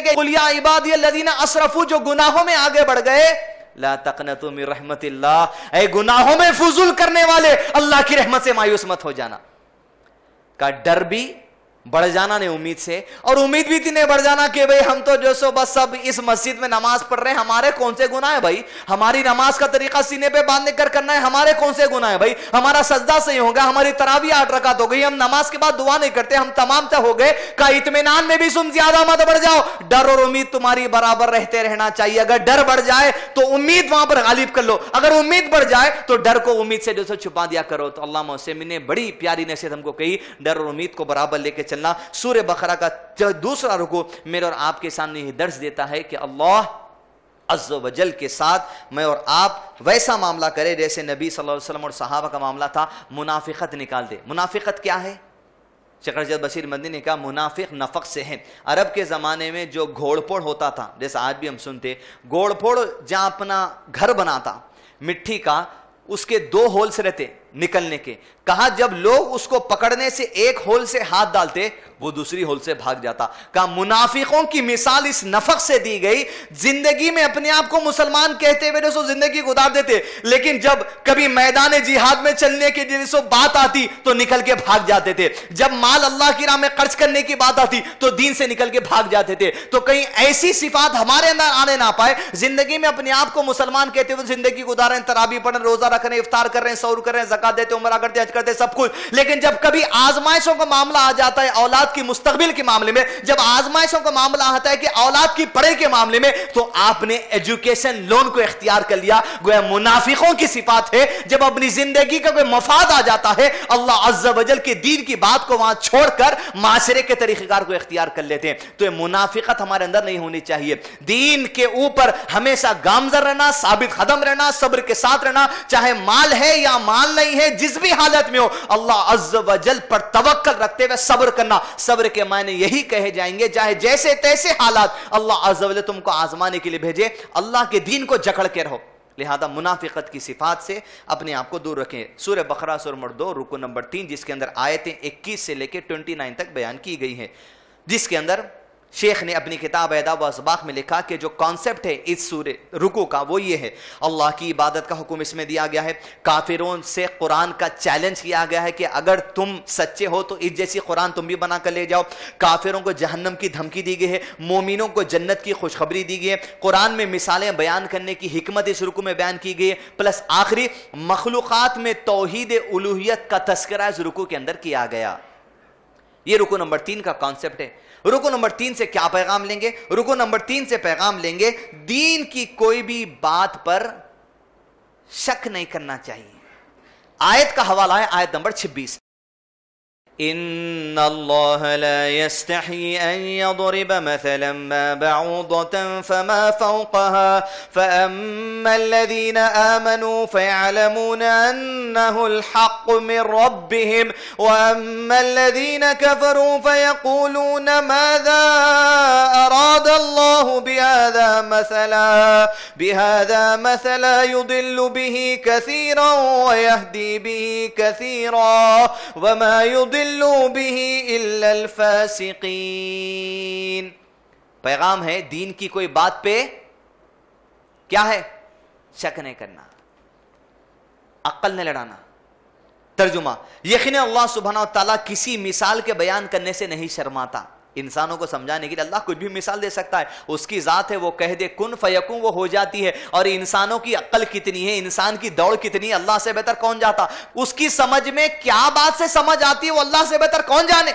[SPEAKER 3] گئے. قل یا عبادی الذین اسرفوا, جو گناہوں میں آگے بڑھ گئے, لا تقنطوا من رحمت اللہ, اے گناہوں میں فضول کرنے والے اللہ کی رحمت سے مایوس مت ہو جانا. کا ڈر بھی بڑھ جانا نہیں امید سے, اور امید بھی تھی نہیں بڑھ جانا کہ بھئی ہم تو جو سو بس سب اس مسجد میں نماز پڑھ رہے ہیں, ہمارے کون سے گناہ ہیں بھائی, ہماری نماز کا طریقہ سینے پہ باندھ کر کرنا ہے, ہمارے کون سے گناہ ہیں بھائی, ہمارا سجدہ صحیح ہوگا, ہماری تراویح 8 رکعت ہو گئی, ہم نماز کے بعد دعا نہیں کرتے, ہم تمام تک ہو گئے. کا اطمینان میں بھی تم زیادہ مت بڑھ جاؤ, ڈر اور امید تمہاری برابر رہتے رہنا چاہیے. اگر ڈر بڑھ جائے تو امید وہاں پر غالب کر لو, اگر امید بڑھ جائے تو ڈر کو امید سے جو سو چھپا دیا کرو. تو علامہ عثیمین نے بڑی پیاری نصیحت ہم کو کہی, ڈر اور امید کو برابر لے کے چلنا. سورہ بقرہ کا دوسرا رکوع میرے اور آپ کے سامنے یہ درس دیتا ہے کہ اللہ عز و جل کے ساتھ میں اور آپ ویسا معاملہ کرے جیسے نبی صلی اللہ علیہ وسلم اور صحابہ کا معاملہ تھا. منافقت نکال دے. منافقت کیا ہے؟ شیخ رجب بشیر مدنی نے کہا منافق نفق سے ہے. عرب کے زمانے میں جو گھوڑ پھوڑ ہوتا تھا, جیسا آج بھی ہم سنتے, گھوڑ پھوڑ جہاں اپنا گھر بناتا مٹی کا, اس کے 2 ہولس رہتے نکلنے کے. کہا جب لوگ اس کو پکڑنے سے ایک ہول سے ہاتھ ڈالتے وہ دوسری ہول سے بھاگ جاتا. کہا منافقوں کی مثال اس نفق سے دی گئی, زندگی میں اپنے آپ کو مسلمان کہتے ہوئے سو زندگی گزار دیتے, لیکن جب کبھی میدان جہاد میں چلنے کی جیسے بات آتی تو نکل کے بھاگ جاتے تھے, جب مال اللہ کی راہ میں خرچ کرنے کی بات آتی تو دین سے نکل کے بھاگ جاتے تھے. تو کہیں ایسی صفات ہمارے اندر آنے نہ پائے, زندگی میں اپنے آپ کو مسلمان کہتے ہوئے زندگی گزار رہے ہیں, تراویح پڑھ رہے ہیں, روزہ رکھ رہے ہیں, افطار کر رہے ہیں, سحور کر رہے ہیں, زکات دیتے, عمرہ کرتے, حج کرتے, سب کچھ. لیکن جب کبھی آزمائشوں کا معاملہ آ جاتا ہے اولاد کی مستقبل کے معاملے میں, جب آزمائشوں کا معاملہ آتا ہے کہ اولاد کی پڑھائی کے معاملے میں, تو آپ نے ایجوکیشن لون کو اختیار کر لیا. گویا منافقوں کی صفات ہے, جب اپنی زندگی کا کوئی مفاد آ جاتا ہے اللہ عز و جل کے دین کی بات کو وہاں چھوڑ کر معاشرے کے طریقہ کار کو اختیار کر لیتے ہیں. تو یہ منافقت ہمارے اندر نہیں ہونی چاہیے. دین کے اوپر ہمیشہ گامزن رہنا, ثابت قدم رہنا, صبر کے ساتھ رہنا, چاہے مال ہے یا مال نہیں ہے, جس بھی حالت میں ہو اللہ عز و جل پر توکل رکھتے ہوئے صبر کرنا. صبر کے معنی یہی کہے جائیں گے چاہے جیسے تیسے حالات اللہ عز و جل تم کو آزمانے کے لیے بھیجے, اللہ کے دین کو جکڑ کے رہو. لہذا منافقت کی صفات سے اپنے آپ کو دور رکھیں. سورہ بقرہ سورہ نمبر 2 رکوع نمبر 3 جس کے اندر آیتیں 21 سے لے کے 29 تک بیان کی گئی ہیں, جس کے اندر شیخ نے اپنی کتاب آداب و اسباق میں لکھا کہ جو کانسیپٹ ہے اس سورہ رکوع کا وہ یہ ہے, اللہ کی عبادت کا حکم اس میں دیا گیا ہے. کافروں سے قرآن کا چیلنج کیا گیا ہے کہ اگر تم سچے ہو تو اس جیسی قرآن تم بھی بنا کر لے جاؤ. کافروں کو جہنم کی دھمکی دی گئی ہے, مومنوں کو جنت کی خوشخبری دی گئی ہے. قرآن میں مثالیں بیان کرنے کی حکمت اس رکوع میں بیان کی گئی ہے, پلس آخری مخلوقات میں توحید الوہیت کا تذکرہ اس رکوع کے اندر کیا گیا. یہ رکوع نمبر 3 کا کانسیپٹ ہے. رکوع نمبر 3 سے کیا پیغام لیں گے؟ رکوع نمبر 3 سے پیغام لیں گے دین کی کوئی بھی بات پر شک نہیں کرنا چاہیے. آیت کا حوالہ ہے آیت نمبر 26. ان اللہ لا يستحي ان يضرب مثلا ما بعوضة فما فوقها فاما الذين آمنوا فيعلمون انه الحق من ربهم واما الذين كفروا فيقولون ماذا اراد الله بهذا مثلا يضل به كثيرا ويهدي به كثيرا وما يضل به الا الفاسقین. پیغام ہے دین کی کوئی بات پہ کیا ہے؟ شک نہیں کرنا, عقل نہیں لڑانا. ترجمہ یقینا اللہ سبحانہ و تعالیٰ کسی مثال کے بیان کرنے سے نہیں شرماتا. انسانوں کو سمجھانے کے لیے اللہ کچھ بھی مثال دے سکتا ہے, اس کی ذات ہے, وہ کہہ دے کن فیکون وہ ہو جاتی ہے. اور انسانوں کی عقل کتنی ہے, انسان کی دوڑ کتنی ہے, اللہ سے بہتر کون جاتا. اس کی سمجھ میں کیا بات سے سمجھ آتی ہے وہ اللہ سے بہتر کون جانے.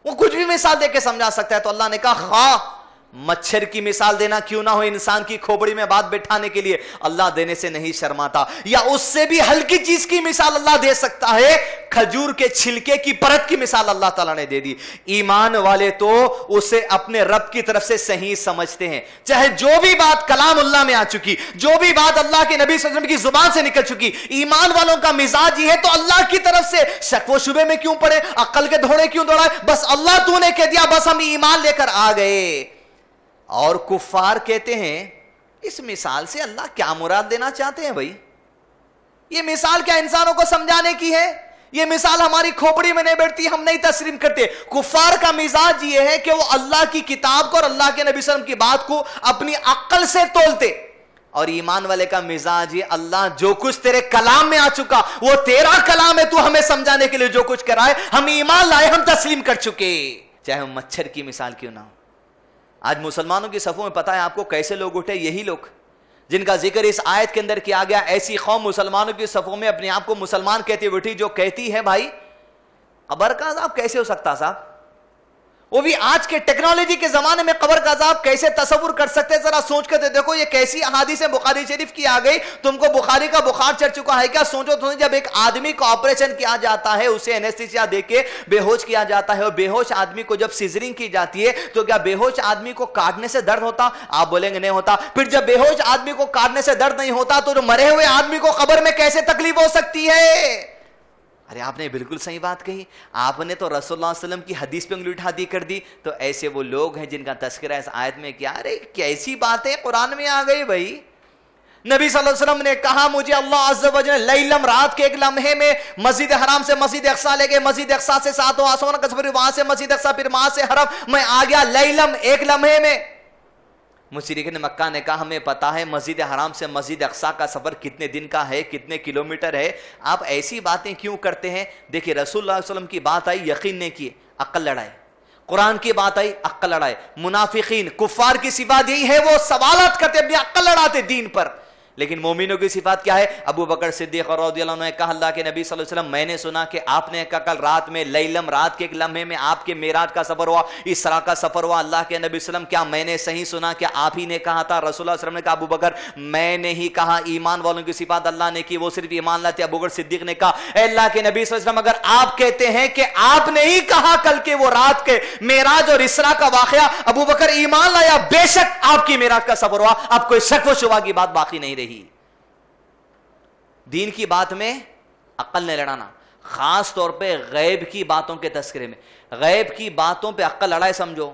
[SPEAKER 3] وہ کچھ بھی مثال دے کے سمجھا سکتا ہے. تو اللہ نے کہا خواہ مچھر کی مثال دینا کیوں نہ ہو انسان کی کھوپڑی میں بات بٹھانے کے لیے، اللہ دینے سے نہیں شرماتا. یا اس سے بھی ہلکی چیز کی مثال اللہ دے سکتا ہے، کھجور کے چھلکے کی پرت کی مثال اللہ تعالیٰ نے دے دی. ایمان والے تو اسے اپنے رب کی طرف سے صحیح سمجھتے ہیں، چاہے جو بھی بات کلام اللہ میں آ چکی، جو بھی بات اللہ کے نبی صلی اللہ علیہ وسلم کی زبان سے نکل چکی، ایمان والوں کا مزاج یہ ہے. تو اللہ کی طرف سے شک و شبے میں کیوں پڑے، عقل کے دھوڑے کیوں دوڑائے، بس اللہ تو نے کہہ دیا، بس ہم ایمان لے کر آ گئے. اور کفار کہتے ہیں اس مثال سے اللہ کیا مراد دینا چاہتے ہیں بھائی، یہ مثال کیا انسانوں کو سمجھانے کی ہے، یہ مثال ہماری کھوپڑی میں نہیں بیٹھتی، ہم نہیں تسلیم کرتے. کفار کا مزاج یہ ہے کہ وہ اللہ کی کتاب کو اور اللہ کے نبی صلی اللہ علیہ وسلم کی بات کو اپنی عقل سے تولتے. اور ایمان والے کا مزاج یہ اللہ جو کچھ تیرے کلام میں آ چکا وہ تیرا کلام ہے، تو ہمیں سمجھانے کے لیے جو کچھ کرائے ہم ایمان لائے، ہم تسلیم کر چکے، چاہے ہم مچھر کی مثال کیوں نہ ہو. آج مسلمانوں کی صفوں میں پتہ ہے آپ کو کیسے لوگ اٹھے، یہی لوگ جن کا ذکر اس آیت کے اندر کیا گیا. ایسی قوم مسلمانوں کی صفوں میں اپنے آپ کو مسلمان کہتی بیٹھی جو کہتی ہے بھائی قبر کا عذاب کیسے ہو سکتا صاحب، وہ بھی آج کے ٹیکنالوجی کے زمانے میں قبر کا عذاب کیسے تصور کر سکتے. ذرا سوچ کر دیکھو یہ کیسی احادیث بخاری شریف کی آ گئی. تم کو بخاری کا بخار چڑھ چکا ہے کیا؟ سوچو تو جب ایک آدمی کو آپریشن کیا جاتا ہے، اسے اینستھیسیا دے کے بے ہوش کیا جاتا ہے، اور بے ہوش آدمی کو جب سیزرنگ کی جاتی ہے تو کیا بے ہوش آدمی کو کاٹنے سے درد ہوتا؟ آپ بولیں گے نہیں ہوتا. پھر جب بے ہوش آدمی کو کاٹنے سے درد نہیں ہوتا تو جو مرے ہوئے آدمی کو قبر میں کیسے تکلیف ہو سکتی ہے؟ ارے آپ نے بالکل صحیح بات کہی، آپ نے تو رسول اللہ صلی اللہ علیہ وسلم کی حدیث پہ انگلی اٹھا دی کر دی. تو ایسے وہ لوگ ہیں جن کا تذکرہ اس آیت میں کیا، ارے کیسی باتیں قرآن میں آ گئی بھائی. نبی صلی اللہ علیہ وسلم نے کہا مجھے اللہ عز و جل لیلم رات کے ایک لمحے میں مسجد حرام سے مسجد اقصی لے گئے، مسجد اقصی سے ساتوں آسمان کا سفر، وہاں سے مسجد اقصی، پھر وہاں سے حرم، میں آ گیا لیلم ایک لمحے میں. مشرکین مکہ نے کہا ہمیں پتا ہے مسجد حرام سے مسجد اقصی کا سفر کتنے دن کا ہے، کتنے کلومیٹر ہے، آپ ایسی باتیں کیوں کرتے ہیں؟ دیکھیں رسول اللہ علیہ وسلم کی بات آئی یقین نہیں کیے، عقل لڑائے. قرآن کی بات آئی عقل لڑائے. منافقین کفار کی صفات یہی ہے، وہ سوالات کرتے اپنی عقل لڑاتے دین پر. لیکن مومنوں کی صفات کیا ہے؟ ابو بکر صدیق رضی اللہ عنہ نے کہا اللہ کے نبی صلی اللہ علیہ وسلم میں نے سنا کہ آپ نے کہا کل رات میں لیلم رات کے ایک لمحے میں آپ کے معراج کا سفر ہوا، اسراء کا سفر ہوا. اللہ کے نبی صلی اللہ علیہ وسلم کیا میں نے صحیح سنا کہ آپ ہی نے کہا تھا؟ رسول اللہ صلی اللہ علیہ وسلم نے کہا ابو بکر میں نے ہی کہا. ایمان والوں کی صفات اللہ نے کی، وہ صرف ایمان لاتے. ابو بکر صدیق نے کہا اے اللہ کے نبی صلی اللہ علیہ وسلم اگر آپ کہتے ہیں کہ آپ نے ہی کہا کل کے وہ رات کے معراج اور اسراء کا واقعہ، ابو بکر ایمان لایا، بے شک آپ کی معراج کا سفر ہوا، اب کوئی شک و شبہ کی بات باقی نہیں رہی. دین کی بات میں عقل نے لڑانا، خاص طور پہ غیب کی باتوں کے تذکرے میں. غیب کی باتوں پہ عقل لڑائے سمجھو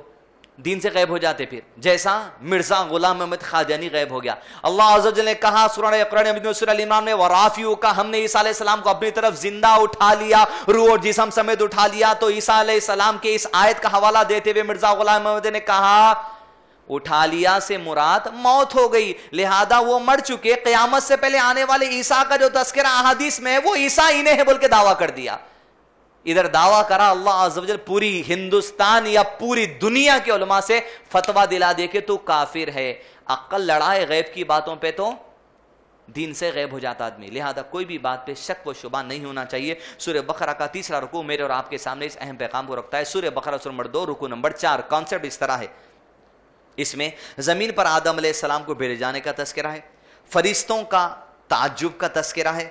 [SPEAKER 3] دین سے غیب ہو جاتے. پھر جیسا مرزا غلام محمد قادیانی غیب ہو گیا. اللہ عز و جل نے کہا سورہ اقرا سورہ عمران میں ورافیو کا ہم نے عیسیٰ علیہ السلام کو اپنی طرف زندہ اٹھا لیا، روح اور جسم سمیت اٹھا لیا. تو عیسیٰ علیہ السلام کے اس آیت کا حوالہ دیتے ہوئے مرزا غلام محمد نے کہا اٹھا لیا سے مراد موت ہو گئی، لہذا وہ مر چکے. قیامت سے پہلے آنے والے عیسیٰ کا جو تذکرہ احادیث میں ہے وہ عیسیٰ انہیں ہے بول کے دعویٰ کر دیا. ادھر دعویٰ کرا اللہ عز و جل پوری ہندوستان یا پوری دنیا کے علماء سے فتویٰ دلا دے کے تو کافر ہے. عقل لڑائے غیب کی باتوں پہ تو دین سے غیب ہو جاتا آدمی. لہذا کوئی بھی بات پہ شک و شبہ نہیں ہونا چاہیے. سورہ بقرہ کا تیسرا رکوع میرے اور آپ کے سامنے اس اہم پیغام کو رکھتا ہے. سورہ بقرہ سورہ نمبر 2 رکوع نمبر 4. کانسیپٹ اس طرح ہے، اس میں زمین پر آدم علیہ السلام کو بھیجے جانے کا تذکرہ ہے، فرشتوں کا تعجب کا تذکرہ ہے،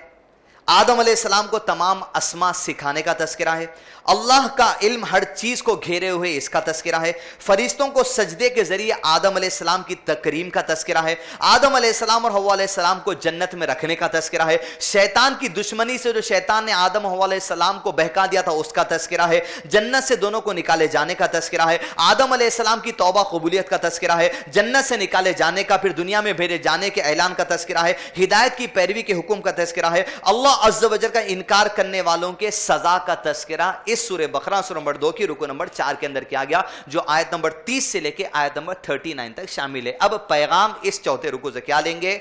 [SPEAKER 3] آدم علیہ السلام کو تمام اسماء سکھانے کا تذکرہ ہے، اللہ کا علم ہر چیز کو گھیرے ہوئے اس کا تذکرہ ہے، فرشتوں کو سجدے کے ذریعے آدم علیہ السلام کی تکریم کا تذکرہ ہے، آدم علیہ السلام اور حوا علیہ السلام کو جنت میں رکھنے کا تذکرہ ہے، شیطان کی دشمنی سے جو شیطان نے آدم حوا علیہ السلام کو بہکا دیا تھا اس کا تذکرہ ہے، جنت سے دونوں کو نکالے جانے کا تذکرہ ہے، آدم علیہ السلام کی توبہ قبولیت کا تذکرہ ہے، جنت سے نکالے جانے کا پھر دنیا میں بھیجے جانے کے اعلان کا تذکرہ ہے، ہدایت کی پیروی کے حکم کا تذکرہ ہے، اللہ عز و جل کا انکار کرنے والوں کے سزا کا تذکرہ اس سورہ بقرہ سورہ نمبر 2 کی رکوع نمبر 4 کے اندر کیا گیا، جو آیت نمبر 30 سے لے کے آیت نمبر 39 تک شامل ہے۔ اب پیغام اس چوتھے رکوع سے کیا لیں گے؟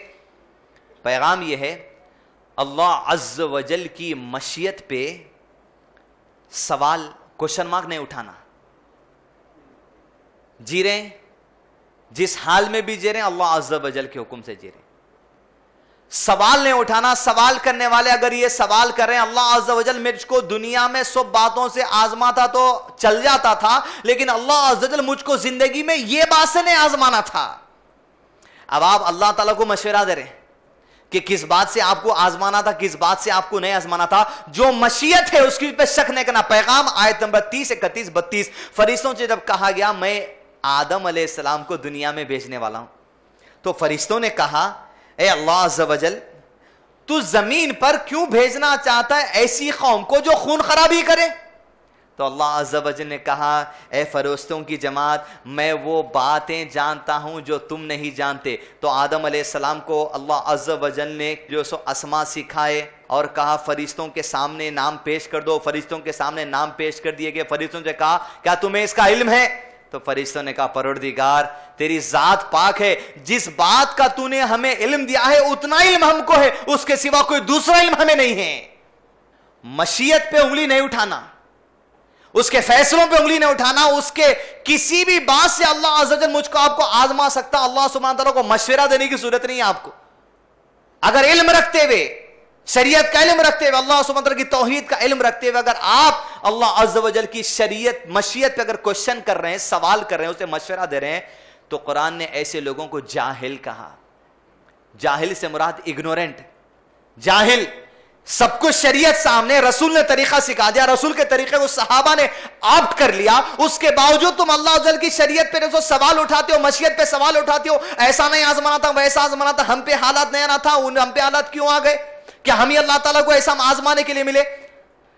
[SPEAKER 3] پیغام یہ ہے اللہ عز و جل کی مشیت پہ سوال کوشچن مارک نہیں اٹھانا، جی رہے ہیں جس حال میں بھی جی رہے ہیں اللہ عز و جل کے حکم سے جی رہے ہیں، سوال نہیں اٹھانا. سوال کرنے والے اگر یہ سوال کر رہے ہیں اللہ عز و جل مجھ کو دنیا میں سب باتوں سے آزماتا تو چل جاتا تھا, لیکن اللہ عز و جل مجھ کو زندگی میں یہ بات سے نہیں آزمانا تھا. اب آپ اللہ تعالیٰ کو مشورہ دے رہے ہیں کہ کس بات سے آپ کو آزمانا تھا, کس بات سے آپ کو نہیں آزمانا تھا. جو مشیت ہے اس کی پہ شک نہیں کرنا. پیغام آیت نمبر 30, 31, 32. فرشتوں سے جب کہا گیا میں آدم علیہ السلام کو دنیا میں بھیجنے والا ہوں, تو فرشتوں نے کہا اے اللہ عز و جل تو زمین پر کیوں بھیجنا چاہتا ہے ایسی قوم کو جو خون خرابی کرے؟ تو اللہ عز و جل نے کہا اے فرشتوں کی جماعت, میں وہ باتیں جانتا ہوں جو تم نہیں جانتے. تو آدم علیہ السلام کو اللہ عز و جل نے جو سو اسما سکھائے اور کہا فرشتوں کے سامنے نام پیش کر دو. فرشتوں کے سامنے نام پیش کر دیے گئے. فرشتوں سے کہا کیا تمہیں اس کا علم ہے؟ تو فرشتوں نے کہا پروردگار تیری ذات پاک ہے, جس بات کا تو نے ہمیں علم دیا ہے اتنا علم ہم کو ہے, اس کے سوا کوئی دوسرا علم ہمیں نہیں ہے. مشیت پہ انگلی نہیں اٹھانا, اس کے فیصلوں پہ انگلی نہیں اٹھانا. اس کے کسی بھی بات سے اللہ عز و جل مجھ کو آپ کو آزما سکتا. اللہ سبحانہ تعالیٰ کو مشورہ دینے کی ضرورت نہیں ہے آپ کو. اگر علم رکھتے ہوئے, شریعت کا علم رکھتے ہوئے, اللہ سبحانہ تعالیٰ کی توحید کا علم رکھتے ہوئے اگر آپ اللہ عز و جل کی شریعت مشیت پہ اگر کوشچن کر رہے ہیں, سوال کر رہے ہیں, اسے مشورہ دے رہے ہیں, تو قرآن نے ایسے لوگوں کو جاہل کہا. جاہل سے مراد اگنورنٹ, جاہل. سب کچھ شریعت سامنے, رسول نے طریقہ سکھا دیا, رسول کے طریقے کو صحابہ نے آپٹ کر لیا, اس کے باوجود تم اللہ عز و جل کی شریعت پہ سوال اٹھاتے ہو, مشیت پہ سوال اٹھاتے ہو. ایسا نہیں آزمانا تھا, ویسا آزمانا تھا, ہم پہ حالات نہیں آنا تھا, ہم پہ حالات کیوں آ گئے؟ کیا ہم ہی اللہ تعالیٰ کو ایسا آزمانے کے لیے ملے؟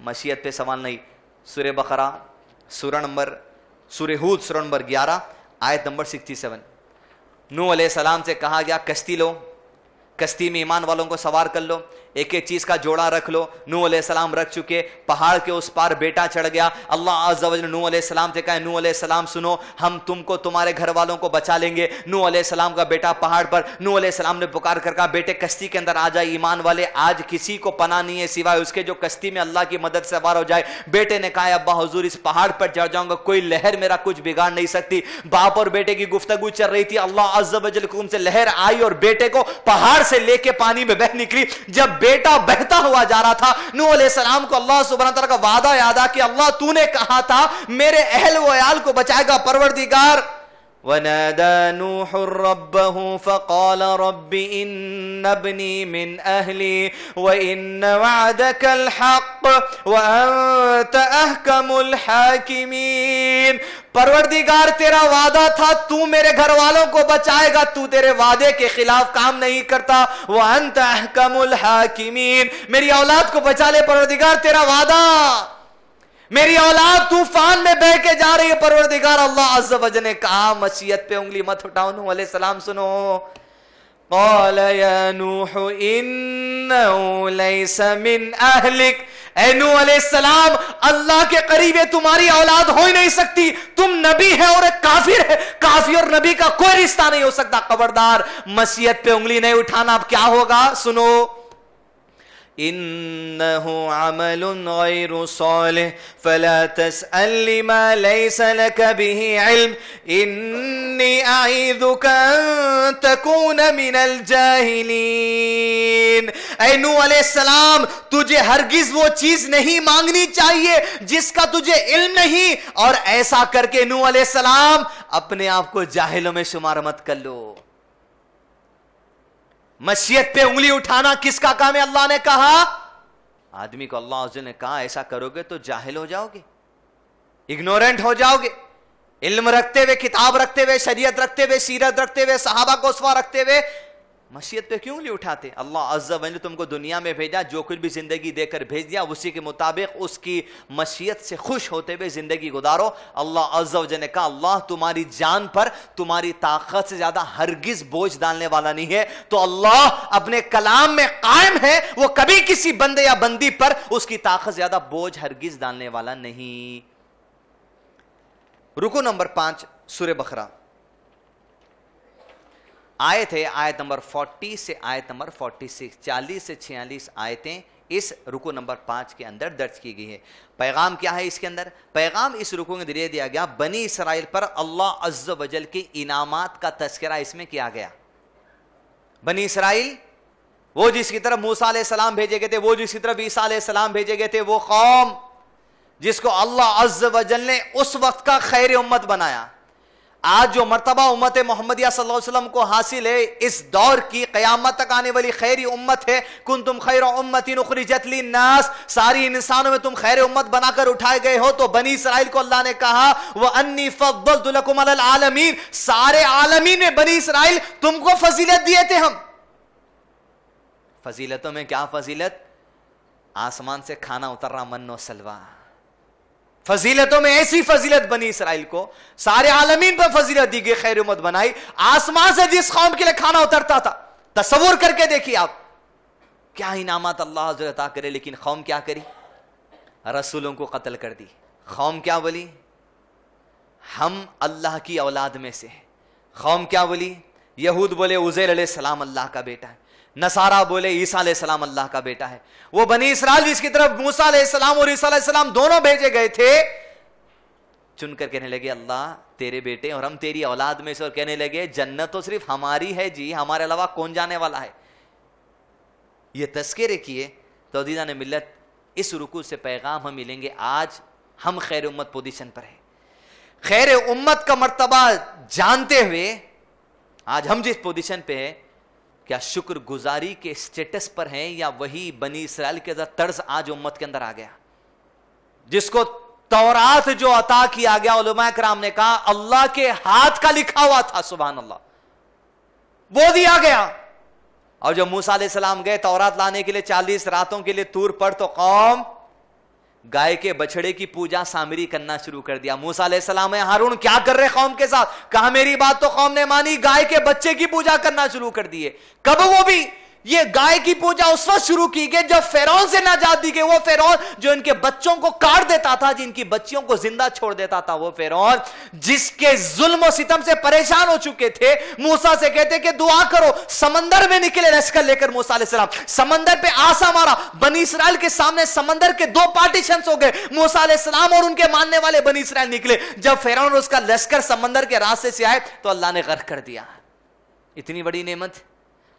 [SPEAKER 3] مشیت پہ سوال نہیں. سورہ بقرہ سورہ ہود سورہ نمبر 11 آیت نمبر 67. نوح علیہ السلام سے کہا گیا کشتی لو, کشتی میں ایمان والوں کو سوار کر لو, ایک ایک چیز کا جوڑا رکھ لو. نوح علیہ السلام رکھ چکے, پہاڑ کے اس پار بیٹا چڑھ گیا. اللہ عز و جل نوح علیہ السلام سے کہا نوح علیہ السلام سنو, ہم تم کو تمہارے گھر والوں کو بچا لیں گے. نوح علیہ السلام کا بیٹا پہاڑ پر, نوح علیہ السلام نے پکار کر کہا بیٹے کشتی کے اندر آ جائے, ایمان والے آج کسی کو پناہ نہیں ہے سوائے اس کے جو کشتی میں اللہ کی مدد سے سوار ہو جائے. بیٹے نے کہا ابا حضور اس پہاڑ پر چڑھ جاؤں گا, کوئی لہر میرا کچھ بگاڑ نہیں سکتی. باپ اور بیٹے کی گفتگو چل رہی تھی, اللہ عز و جل حکم سے لہر آئی اور بیٹے کو پہاڑ سے لے کے پانی میں بہ نکلی. جب بیٹا بہتا ہوا جا رہا تھا, نوح علیہ السلام کو اللہ سبحانہ تعالیٰ کا وعدہ یاد آ کہ اللہ تو نے کہا تھا میرے اہل و عیال کو بچائے گا. پروردگار وَنَادَى نُوحٌ رَبَّهُ فَقَالَ رَبِّ إِنَّ ابْنِي مِنْ أَهْلِي وَإِنَّ وَعْدَكَ الْحَقُّ وَأَنْتَ أَحْكَمُ الْحَاكِمِينَ. پروردگار تیرا وعدہ تھا تو میرے گھر والوں کو بچائے گا, تو تیرے وعدے کے خلاف کام نہیں کرتا. وَأَنْتَ أَحْكَمُ الْحَاكِمِينَ. میری اولاد کو بچا لے پروردگار, تیرا وعدہ. میری اولاد طوفان میں بہ کے جا رہی ہے پروردگار. اللہ عز و جل نے کہا مشیت پہ انگلی مت اٹھاؤ. نوح علیہ السلام سنو, قال یا نوح انه ليس من اہلک. اے نوح علیہ السلام اللہ کے قریب تمہاری اولاد ہو ہی نہیں سکتی, تم نبی ہے اور ایک کافر ہے, کافر اور نبی کا کوئی رشتہ نہیں ہو سکتا. خبردار مشیت پہ انگلی نہیں اٹھانا. اب کیا ہوگا سنو, انه عمل غیر صالح فلا تسأل لما ليس لك به علم انی اعیذک ان تکون من الجاہلین. اے نوح علیہ السلام تجھے ہرگز وہ چیز نہیں مانگنی چاہیے جس کا تجھے علم نہیں, اور ایسا کر کے نوح علیہ السلام اپنے آپ کو جاہلوں میں شمار مت کر لو. مشیت پہ انگلی اٹھانا کس کا کام ہے؟ اللہ نے کہا آدمی کو. اللہ عز و جل نے کہا ایسا کرو گے تو جاہل ہو جاؤ گے, اگنورنٹ ہو جاؤ گے. علم رکھتے ہوئے, کتاب رکھتے ہوئے, شریعت رکھتے ہوئے, سیرت رکھتے ہوئے, صحابہ کو اسوہ رکھتے ہوئے مشیت پہ کیوں نہیں اٹھاتے؟ اللہ عز و جل نے تم کو دنیا میں بھیجا, جو کچھ بھی زندگی دے کر بھیج دیا اسی کے مطابق اس کی مشیت سے خوش ہوتے ہوئے زندگی گزارو. اللہ عز و جل نے کہا اللہ تمہاری جان پر تمہاری طاقت سے زیادہ ہرگز بوجھ ڈالنے والا نہیں ہے. تو اللہ اپنے کلام میں قائم ہے, وہ کبھی کسی بندے یا بندی پر اس کی طاقت زیادہ بوجھ ہرگز ڈالنے والا نہیں. رکو نمبر 5 سورہ بقرہ آیت ہے, آیت نمبر 40 سے آیت نمبر 46, 40 سے 46 آیتیں اس رکو نمبر 5 کے اندر درج کی گئی ہے. پیغام کیا ہے اس کے اندر؟ پیغام اس رکو میں دے دیا گیا بنی اسرائیل پر اللہ عز و جل کے انعامات کا تذکرہ اس میں کیا گیا. بنی اسرائیل وہ جس کی طرف موسیٰ علیہ السلام بھیجے گئے تھے, وہ جس کی طرف عیسیٰ علیہ السلام بھیجے گئے تھے, وہ قوم جس کو اللہ عز و جل نے اس وقت کا خیر امت بنایا. آج جو مرتبہ امت محمدیہ صلی اللہ علیہ وسلم کو حاصل ہے, اس دور کی قیامت تک آنے والی خیری امت ہے. کنتم خیر امت اخرجت للناس, ساری انسانوں میں تم خیر امت بنا کر اٹھائے گئے ہو. تو بنی اسرائیل کو اللہ نے کہا وَأَنِّي فَضَّلْتُ لَكُمْ عَلَى الْعَالَمِينَ, سارے عالمین میں بنی اسرائیل تم کو فضیلت دیے تھے ہم. فضیلتوں میں کیا فضیلت؟ آسمان سے کھانا اتر رہا, من و سلوہ. فضیلتوں میں ایسی فضیلت بنی اسرائیل کو سارے عالمین پر فضیلت دی گئی, خیر امت بنائی. آسمان سے جس قوم کے لیے کھانا اترتا تھا, تصور کر کے دیکھیے آپ کیا انعامات اللہ عز و جل عطا کرے. لیکن قوم کیا کری؟ رسولوں کو قتل کر دی. قوم کیا بولی؟ ہم اللہ کی اولاد میں سے. قوم کیا بولی؟ یہود بولے عزیر علیہ السلام اللہ کا بیٹا ہے, نصارہ بولے عیسیٰ علیہ السلام اللہ کا بیٹا ہے. وہ بنی اسرائیل جس کی طرف موسیٰ علیہ السلام اور عیسیٰ علیہ السلام دونوں بھیجے گئے تھے, چن کر کہنے لگے اللہ تیرے بیٹے اور ہم تیری اولاد میں سے, اور کہنے لگے جنت تو صرف ہماری ہے جی, ہمارے علاوہ کون جانے والا ہے. یہ تذکرے کیے تو عزیزان ملت, اس رکوع سے پیغام ہم ملیں گے. آج ہم خیر امت پوزیشن پر ہیں, خیر امت کا مرتبہ جانتے ہوئے آج ہم جس پوزیشن پہ ہیں, کیا شکر گزاری کے سٹیٹس پر ہیں یا وہی بنی اسرائیل کے طرز آج امت کے اندر آ گیا, جس کو تورات جو عطا کیا گیا, علماء کرام نے کہا اللہ کے ہاتھ کا لکھا ہوا تھا, سبحان اللہ, وہ دیا گیا. اور جب موسیٰ علیہ السلام گئے تورات لانے کے لیے 40 راتوں کے لیے طور پر, تو قوم گائے کے بچڑے کی پوجا سامری کرنا شروع کر دیا. موسیٰ علیہ السلام ہارون کیا کر رہے قوم کے ساتھ؟ کہا میری بات تو قوم نے مانی, گائے کے بچے کی پوجا کرنا شروع کر دیے. کب؟ وہ بھی یہ گائے کی پوجا اس وقت شروع کی گئی جب فرعون سے نجات دی گئی. وہ فرعون جو ان کے بچوں کو کاٹ دیتا تھا, جن کی بچیوں کو زندہ چھوڑ دیتا تھا, وہ فرعون جس کے ظلم و ستم سے پریشان ہو چکے تھے, موسیٰ سے کہتے کہ دعا کرو. سمندر میں نکلے لشکر لے کر موسیٰ علیہ السلام, سمندر پہ آسا مارا, بنی اسرائیل کے سامنے سمندر کے 2 پارٹیشنز ہو گئے. موسیٰ علیہ السلام اور ان کے ماننے والے بنی اسرائیل نکلے. جب فرعون اور اس کا لشکر سمندر کے راستے سے آئے تو اللہ نے غرق کر دیا. اتنی بڑی نعمت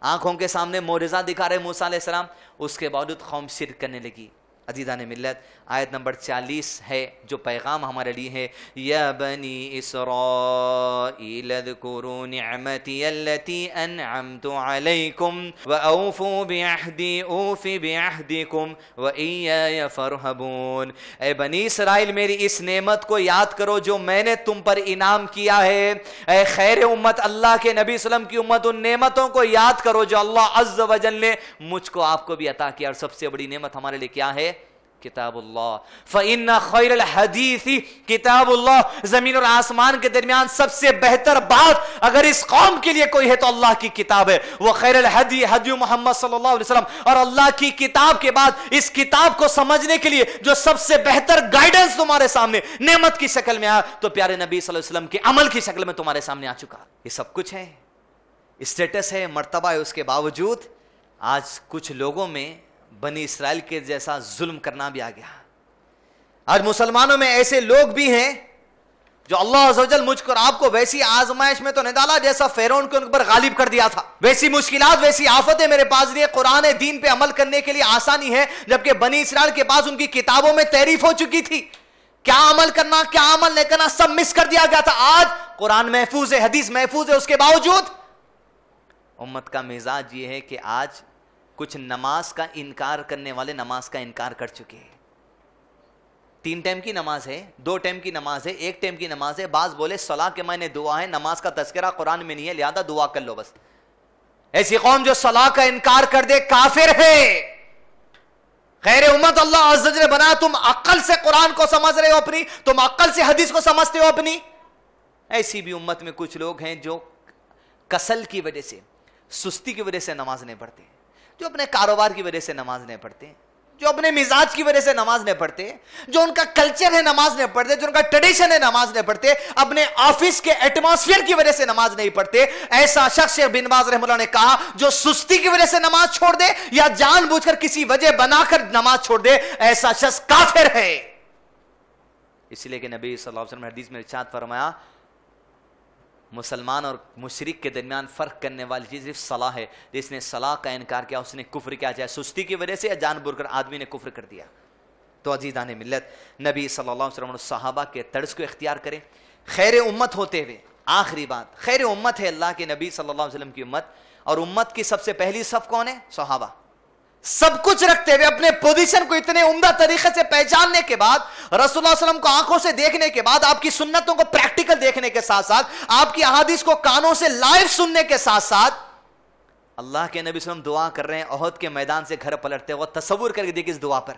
[SPEAKER 3] آنکھوں کے سامنے معجزہ دکھا رہے موسیٰ علیہ السلام, اس کے باوجود قوم شرک کرنے لگی. عزیزان ملت, آیت نمبر 40 ہے جو پیغام ہمارے لیے ہے. یا بنی اسرائیل اذکروا نعمتی التی انعمت علیکم واوفوا بعہدی اوف بعہدکم وایای فارہبون. اے بنی اسرائیل میری اس نعمت کو یاد کرو جو میں نے تم پر انعام کیا ہے. اے خیر امت, اللہ کے نبی صلی اللہ علیہ وسلم کی امت, ان نعمتوں کو یاد کرو جو اللہ عز و جل نے مجھ کو آپ کو بھی عطا کیا. اور سب سے بڑی نعمت ہمارے لیے کیا ہے؟ کتاب اللہ. فإن خیر الحدیث کتاب اللہ. زمین اور آسمان کے درمیان سب سے بہتر بات اگر اس قوم کے لیے کوئی ہے تو اللہ کی کتاب ہے. وہ خیر الحدی حدی محمد صلی اللہ علیہ وسلم. اور اللہ کی کتاب کے بعد اس کتاب کو سمجھنے کے لیے جو سب سے بہتر گائیڈنس تمہارے سامنے نعمت کی شکل میں آیا, تو پیارے نبی صلی اللہ علیہ وسلم کے عمل کی شکل میں تمہارے سامنے آ چکا. یہ سب کچھ ہے, اسٹیٹس ہے, مرتبہ ہے. اس کے باوجود آج کچھ لوگوں میں بنی اسرائیل کے جیسا ظلم کرنا بھی آ گیا. آج مسلمانوں میں ایسے لوگ بھی ہیں جو اللہ عز و جل مجھ کو اور آپ کو ویسی آزمائش میں تو نہیں ڈالا جیسا فرعون کو ان پر غالب کر دیا تھا. ویسی مشکلات, ویسی آفتیں میرے پاس نہیں. قرآن دین پہ عمل کرنے کے لیے آسانی ہے, جبکہ بنی اسرائیل کے پاس ان کی کتابوں میں تعریف ہو چکی تھی. کیا عمل کرنا, کیا عمل نہیں کرنا, سب مس کر دیا گیا تھا. آج قرآن محفوظ ہے, حدیث محفوظ ہے, اس کے باوجود امت کا مزاج یہ ہے کہ آج کچھ نماز کا انکار کرنے والے نماز کا انکار کر چکے ہیں. 3 ٹائم کی نماز ہے, 2 ٹائم کی نماز ہے, 1 ٹائم کی نماز ہے. بعض بولے صلاح کے معنی دعا ہے, نماز کا تذکرہ قرآن میں نہیں ہے, لہذا دعا کر لو بس. ایسی قوم جو صلاح کا انکار کر دے کافر ہے. خیر امت اللہ عز و جل بنا, تم عقل سے قرآن کو سمجھ رہے ہو اپنی, تم عقل سے حدیث کو سمجھتے ہو اپنی. ایسی بھی امت میں کچھ لوگ ہیں جو کسل کی وجہ سے, سستی کی وجہ سے نماز نہیں پڑھتے, جو اپنے کاروبار کی وجہ سے نماز نہیں پڑھتے, جو اپنے مزاج کی وجہ سے نماز نہیں پڑھتے, جو ان کا کلچر ہے نماز نہیں پڑھتے, جو ان کا ٹریڈیشن ہے نماز نہیں پڑھتے, اپنے آفس کے ایٹماسفیئر کی وجہ سے نماز نہیں پڑھتے. ایسا شخص بن باز رحمہ اللہ نے کہا جو سستی کی وجہ سے نماز چھوڑ دے یا جان بوجھ کر کسی وجہ بنا کر نماز چھوڑ دے, ایسا شخص کافر ہے. اس لیے کہ نبی صلی اللہ علیہ وسلم نے حدیث میں ارشاد فرمایا مسلمان اور مشرک کے درمیان فرق کرنے والی چیز صرف صلاح ہے. جس نے صلاح کا انکار کیا اس نے کفر کیا, چاہے سستی کی وجہ سے یا جان بوجھ کر آدمی نے کفر کر دیا. تو عزیزان ملت, نبی صلی اللہ علیہ وسلم اور صحابہ کے طرز کو اختیار کریں خیر امت ہوتے ہوئے. آخری بات, خیر امت ہے اللہ کے نبی صلی اللہ علیہ وسلم کی امت, اور امت کی سب سے پہلی صف کون ہے؟ صحابہ. سب کچھ رکھتے ہوئے اپنے پوزیشن کو اتنے عمدہ طریقے سے پہچاننے کے بعد, رسول اللہ صلی اللہ علیہ وسلم کو آنکھوں سے دیکھنے کے بعد, آپ کی سنتوں کو پریکٹیکل دیکھنے کے ساتھ ساتھ, آپ کی احادیث کو کانوں سے لائیو سننے کے ساتھ ساتھ, اللہ کے نبی صلی اللہ علیہ وسلم دعا کر رہے ہیں احد کے میدان سے گھر پلٹتے ہوئے. تصور کر کے دیکھیں اس دعا پر.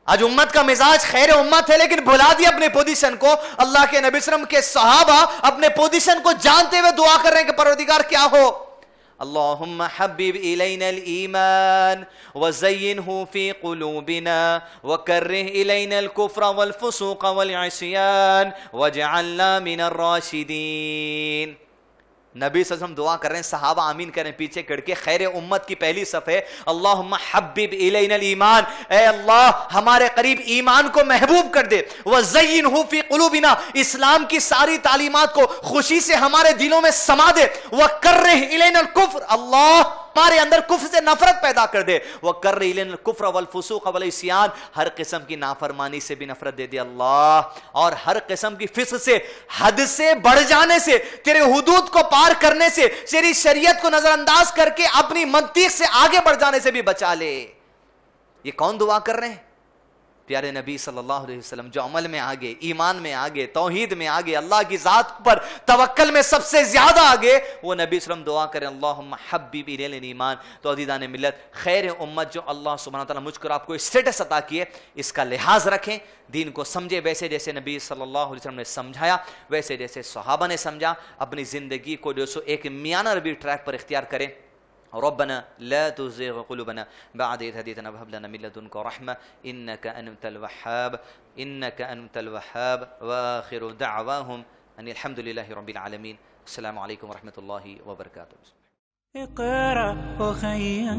[SPEAKER 3] آج امت کا مزاج خیر امت ہے لیکن بھلا دیا اپنے پوزیشن کو. اللہ کے نبی صلی اللہ علیہ وسلم کے صحابہ اپنے پوزیشن کو جانتے ہوئے دعا کر رہے ہیں کہ پروردگار کیا ہو, اللہم حبب الینا الایمان وزینہ فی قلوبنا وکرہ الینا الکفر والفسوق والعصیان واجعلنا من الراشدین. نبی صلی اللہ علیہ وسلم دعا کر رہے ہیں, صحابہ آمین کر رہے ہیں پیچھے کڑ کے. خیر امت کی پہلی صف ہے اللہم حبب الینا الایمان, اے اللہ ہمارے قریب ایمان کو محبوب کر دے. وزینہ فی قلوبنا, اسلام کی ساری تعلیمات کو خوشی سے ہمارے دلوں میں سما دے. وکرہ الینا الکفر, اللہ ہمارے اندر کفر سے نفرت پیدا کر دے. وکرہ الینا الکفر والفسوق والعصیان, ہر قسم کی نافرمانی سے بھی نفرت دے دے اللہ, اور ہر قسم کی فسق سے, حد سے بڑھ جانے سے, تیرے حدود کو پار کرنے سے, تیری شریعت کو نظر انداز کر کے اپنی منطق سے آگے بڑھ جانے سے بھی بچا لے. یہ کون دعا کر رہے ہیں؟ پیارے نبی صلی اللہ علیہ وسلم, جو عمل میں آگے, ایمان میں آگے, توحید میں آگے, اللہ کی ذات پر توکل میں سب سے زیادہ آگے, وہ نبی صلی اللہ علیہ وسلم دعا کریں اللہم حبب الینا الایمان. تو عزیزان ملت, خیر امت جو اللہ سبحانہ وتعالیٰ مجھ کر آپ کو اسٹیٹس عطا کیے, اس کا لحاظ رکھیں, دین کو سمجھے ویسے جیسے نبی صلی اللہ علیہ وسلم نے سمجھایا, ویسے جیسے صحابہ نے سمجھا. اپنی زندگی کو جو سو ایک میانہ ربی ٹریک پر اختیار کریں. ربنا لا تزغ قلوبنا بعد إذ هديتنا وهب لنا من لدنك رحمة إنك أنت الوهاب إنك أنت الوهاب. وآخر دعواهم أن الحمد لله رب العالمين. السلام عليكم ورحمة الله وبركاته.
[SPEAKER 1] اقرأ أخيا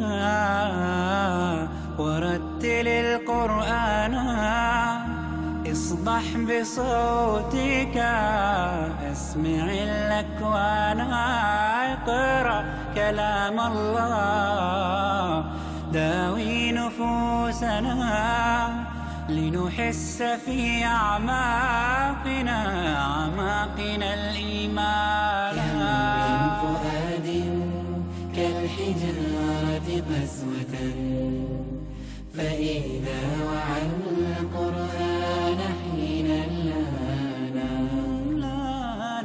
[SPEAKER 1] ورتل القرآن, اصبح بصوتك اسمع الأكوان. اقرأ كلام الله داوي نفوسنا لنحس في أعماقنا الإيمان.
[SPEAKER 4] من فؤاد كالحجارة قسوة فإذا وعى القرآن حين لانا.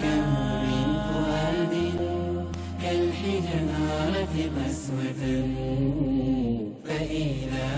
[SPEAKER 4] كم من فؤاد كالحجارة قسوة فإذا